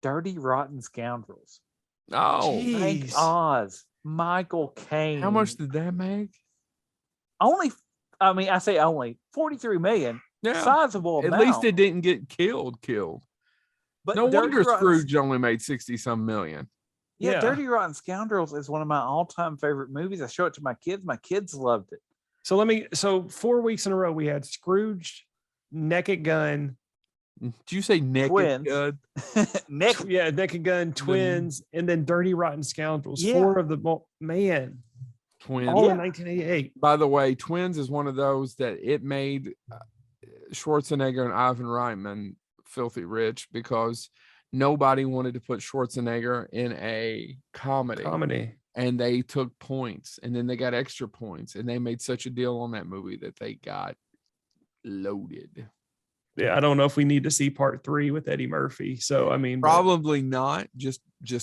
Dirty Rotten Scoundrels. Oh, Frank Jeez. Oz, Michael Caine. how much did that make? Only, I mean, I say only 43 million. Yeah. Sizable At amount. least it didn't get killed. But No Dirty wonder Rotten- Scrooge only made 60-some million. Yeah, Yeah. Dirty Rotten Scoundrels is one of my all-time favorite movies. I show it to my kids. My kids loved it. So 4 weeks in a row we had Scrooged, Naked Gun, Did you say naked? Twins. Good? Nick, Naked Gun, Twins, and then Dirty Rotten Scoundrels. Yeah. 4 of the man, Twins. all Yeah. in 1988. By the way, Twins is one of those that it made Schwarzenegger and Ivan Reitman filthy rich because nobody wanted to put Schwarzenegger in a comedy. And they took points, and then they got extra points, and they made such a deal on that movie that they got loaded. Yeah, I don't know if we need to see part 3 with Eddie Murphy. So I mean, Probably not. Just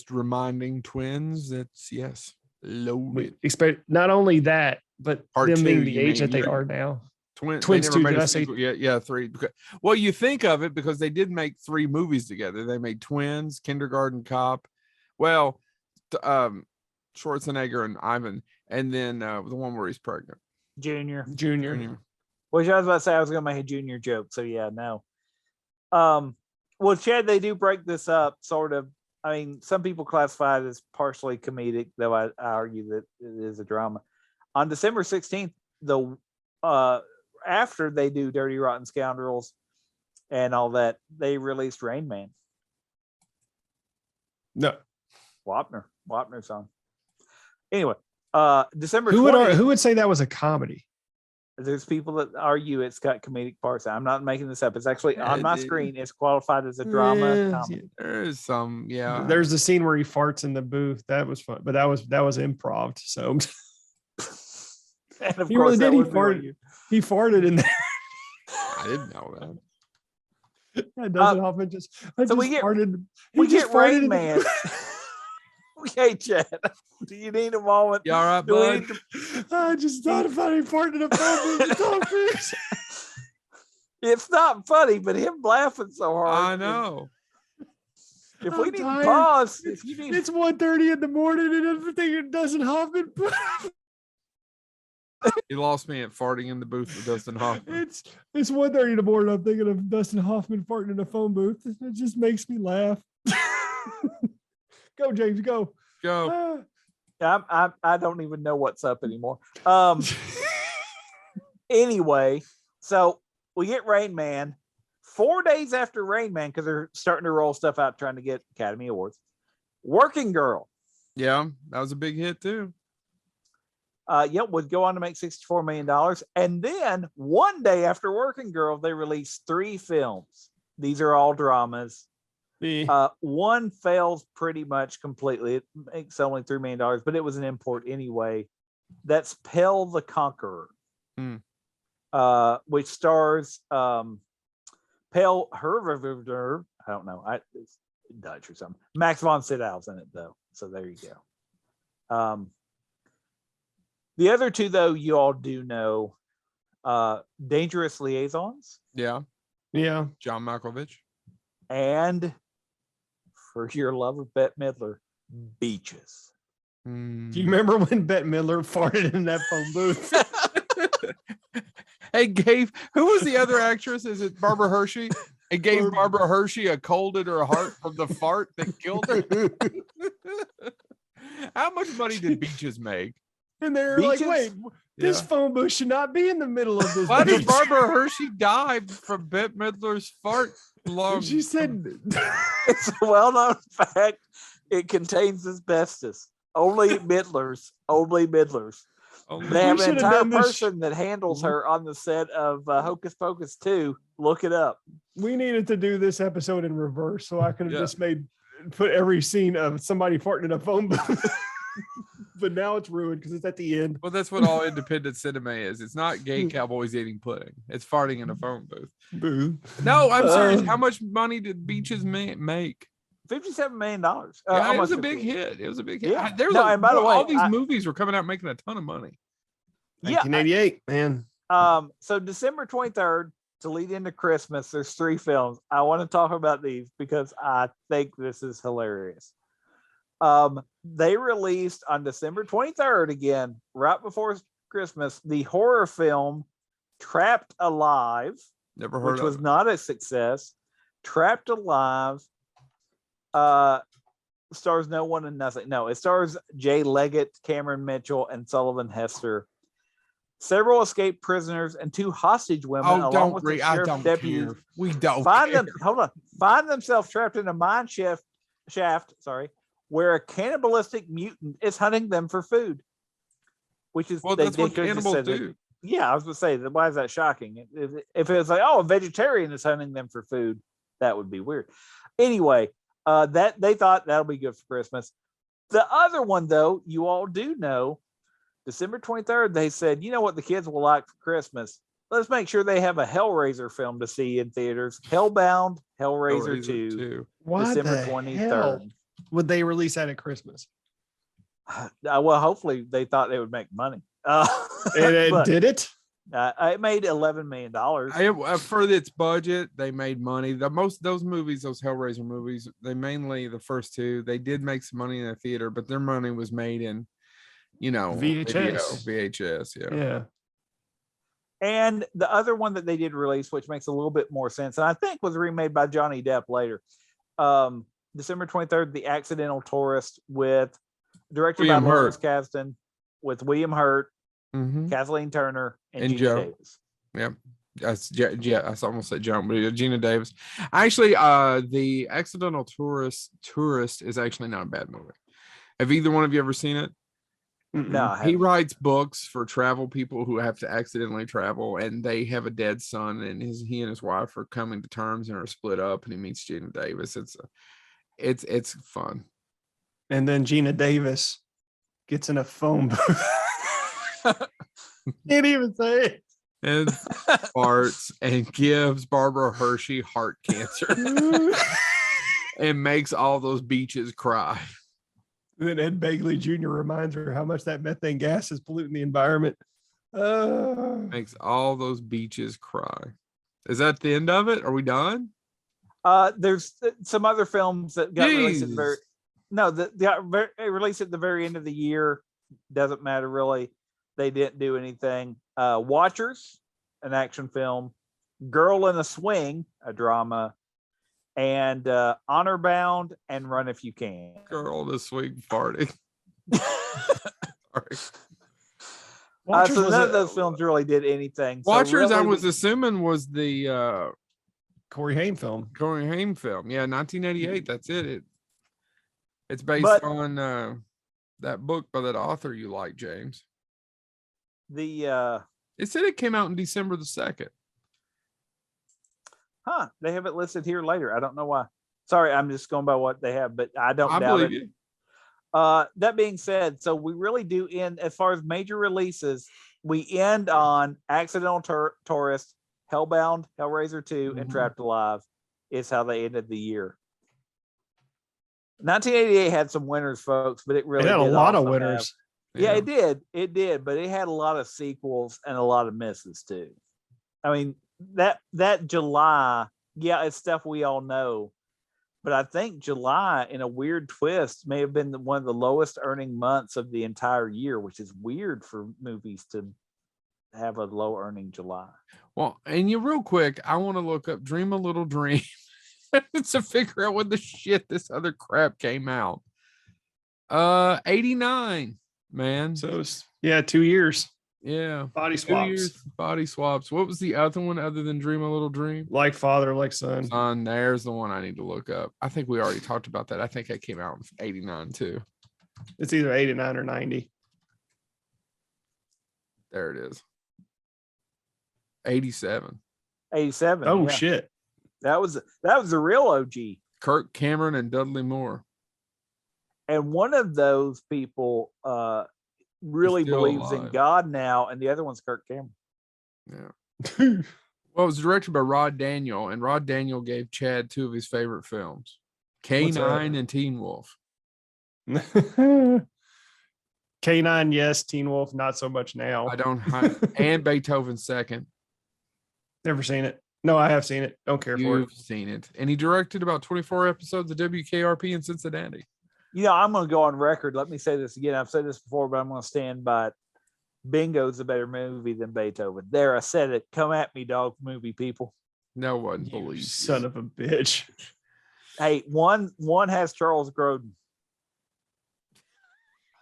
reminding Twins that's yes, we loaded. expect not only that, but Part them 2, being the you age mean? that they You're- are now. Twins Twins never 2, made did a I say- sequel. Yeah, 3. Well, you think of it because they did make 3 movies together. They made Twins, Kindergarten Cop. Well, Schwarzenegger and Ivan, and then the one where he's pregnant. Junior. Junior. Which I was about to say I was going to make a Junior joke. So yeah, no. Well, Chad, they do break this up sort of. I mean, some people classify it as partially comedic, though I argue that it is a drama. On December 16th, after they do Dirty Rotten Scoundrels and all that, they released Rain Man. No. Wapner's song. Anyway, December Who 20th, would say that was a comedy? there's people that argue it's got comedic parts. I'm not making this up. It's actually on my screen. It's qualified as a drama comedy. There is some, yeah. There's the scene where he farts in the booth. That was fun, but that was improv. So And of He course, really that did. He would be what farted. you- he farted in there. I didn't know that. Yeah, Dustin Hoffman just. so we get- farted. We He just get farted Rain in the- Man. Okay, Chad. Do you need a moment? You all right, Do we bud? need to- I just thought about him farting in a phone booth with Tom Cruise. It's not funny, but him laughing so hard. I know. If I'm we need tired. to pause, if you need It's 1:30 in the morning and everything. Dustin Hoffman. You lost me at farting in the booth with Dustin Hoffman. It's 1:30 in the morning. I'm thinking of Dustin Hoffman farting in a phone booth. It just makes me laugh. Go, James, go. Go. I don't even know what's up anymore. Anyway, so we get Rain Man 4 days after Rain Man, because they're starting to roll stuff out trying to get Academy Awards. Working Girl. Yeah, that was a big hit too. Would go on to make $64 million. And then one day after Working Girl, they released 3 films. These are all dramas. One fails pretty much completely. It makes only $3 million, but it was an import anyway. That's Pell the Conqueror, which stars Pell Herverder. I don't know. It's Dutch or something. Max von Sydow's in it though, so there you go. The other 2 though, you all do know. Dangerous Liaisons. Yeah, Yeah. John Malkovich. And for your love of Bette Midler, Beaches. Do you remember when Bette Midler farted in that phone booth? Hey, who was the other actress? Is it Barbara Hershey? It gave Barbara Hershey a cold in her heart from the fart that killed her. How much money did Beaches make? And they're Beaches? like, wait, this Yeah. phone booth should not be in the middle of this. Why did beach." Barbara Hershey die from Bette Midler's fart? She said, It's a well-known fact. It contains asbestos. Only Midlers. Only Midlers. They have an should've entire done this person that handles her on the set of Hocus Pocus 2. Look it up. we needed to do this episode in reverse so I could have Yeah. just made put every scene of somebody farting in a phone booth. But now it's ruined because it's at the end. Well, that's what all independent cinema is. It's not gay cowboys eating pudding. It's farting in a phone booth. Boo. No, I'm serious. How much money did Beaches make? $57 million. Yeah, it was a big hit. It was a big hit. Yeah. There's No, and by the way, all these movies were coming out making a ton of money. 1988, man. So December 23rd, to lead into Christmas, there's 3 films. I want to talk about these because I think this is hilarious. They released on December 23rd, again, right before Christmas, the horror film Trapped Alive, Never heard which of was it. not a success. Trapped Alive stars no one and nothing. No, it stars Jay Leggett, Cameron Mitchell, and Sullivan Hester. Several escaped prisoners and 2 hostage women, along with the sheriff's deputies, care. We don't find themselves trapped in a mine shaft, where a cannibalistic mutant is hunting them for food. Which is that's what cannibals do. Yeah, I was going to say, why is that shocking? If it was like, oh, a vegetarian is hunting them for food, that would be weird. Anyway, that they thought that'll be good for Christmas. The other one, though, you all do know, December 23rd, they said, you know what the kids will like for Christmas? Let's make sure they have a Hellraiser film to see in theaters. Hellbound, Hellraiser 2, December 23rd. Would they release that at Christmas? Well, hopefully they thought they would make money. And it did it? It made $11 million. For its budget, they made money. Those movies, those Hellraiser movies, they mainly the first 2, they did make some money in the theater, but their money was made in, VHS. Yeah. And the other one that they did release, which makes a little bit more sense, and I think was remade by Johnny Depp later. December 23rd, The Accidental Tourist, directed by Lawrence Kasdan, with William Hurt, Kathleen Turner, and Gina Joe Davis. Yeah, I almost said Joan, but Gina Davis. Actually, The Accidental Tourist is actually not a bad movie. Have either one of you ever seen it? No, he writes books for travel people who have to accidentally travel, and they have a dead son, and he and his wife are coming to terms and are split up, and he meets Gina Davis. It's fun. And then Gina Davis gets in a phone booth. Can't even say it. And farts and gives Barbara Hershey heart cancer and makes all those beaches cry. And then Ed Begley Jr. reminds her how much that methane gas is polluting the environment. Makes all those beaches cry. Is that the end of it? Are we done? There's some other films that got released at released at the very end of the year. Doesn't matter really. They didn't do anything. Watchers, an action film. Girl in a Swing, a drama. And Honor Bound and Run If You Can. Girl in a Swing farting. Sorry. So none of those films really did anything. Watchers, so really, I was assuming, was the Corey Haim film. Yeah, 1988. That's it. It's based on that book by that author you like, James. It said it came out in December the 2nd. They have it listed here later. I don't know why. Sorry, I'm just going by what they have, but I doubt believe it. You. That being said, so we really do end, as far as major releases, we end on Accidental Tourist, Hellbound, Hellraiser 2, and Trapped Alive is how they ended the year. 1988 had some winners, folks, but it really had a lot of winners. Yeah, it did. It did, but it had a lot of sequels and a lot of misses too. I mean, that July, it's stuff we all know, but I think July, in a weird twist, may have been one of the lowest earning months of the entire year, which is weird for movies to have a low earning July. Well, and real quick, I want to look up Dream a Little Dream to figure out when the shit this other crap came out. 89, man. So 2 years. Yeah. Body swaps. Body swaps. What was the other one other than Dream a Little Dream? Like Father, Like Son. There's the one I need to look up. I think we already talked about that. I think it came out in 89 too. It's either 89 or 90. There it is. 87. 87. Oh, shit. That was the real OG. Kirk Cameron and Dudley Moore. And one of those people really Still believes in alive. God now, and the other one's Kirk Cameron. Yeah. Well, it was directed by Rod Daniel, and Rod Daniel gave Chad 2 of his favorite films, K9 and Teen Wolf. K9, yes. Teen Wolf, not so much now. I don't and Beethoven second. Never seen it. No, I have seen it. Don't care for it. You've seen it. And he directed about 24 episodes of WKRP in Cincinnati. You know, I'm going to go on record. Let me say this again. I've said this before, but I'm going to stand by it. Bingo's a better movie than Beethoven. There, I said it. Come at me, dog movie people. No one You believes. son of a bitch. Hey, one has Charles Grodin.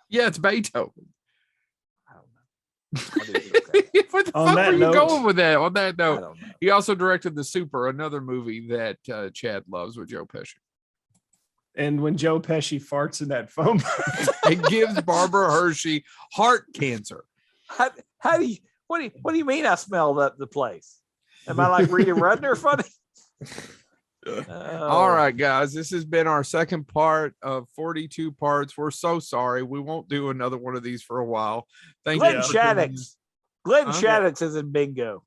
Yeah, it's Beethoven. I don't know. I didn't look at it. What the On fuck that are you note- going with that? On that I note, don't know. he also directed The Super, another movie that Chad loves with Joe Pesci. And when Joe Pesci farts in that phone booth, It gives Barbara Hershey heart cancer. How do you? What do you mean? I smelled up the place. Am I like Rita Rudner funny? All right, guys, this has been our second part of 42 parts. We're so sorry. We won't do another one of these for a while. Thank Glenn you. for tuning in. Shaddix. Glenn Huh? Shaddix is in Bingo.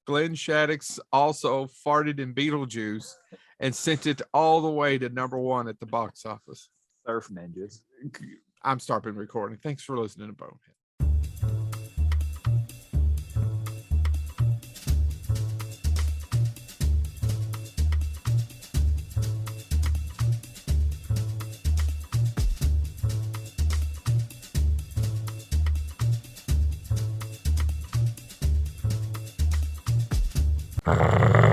Glenn Shaddix also farted in Beetlejuice and sent it all the way to #1 at the box office. Surf Ninjas. I'm stopping recording. Thanks for listening to Bonehead.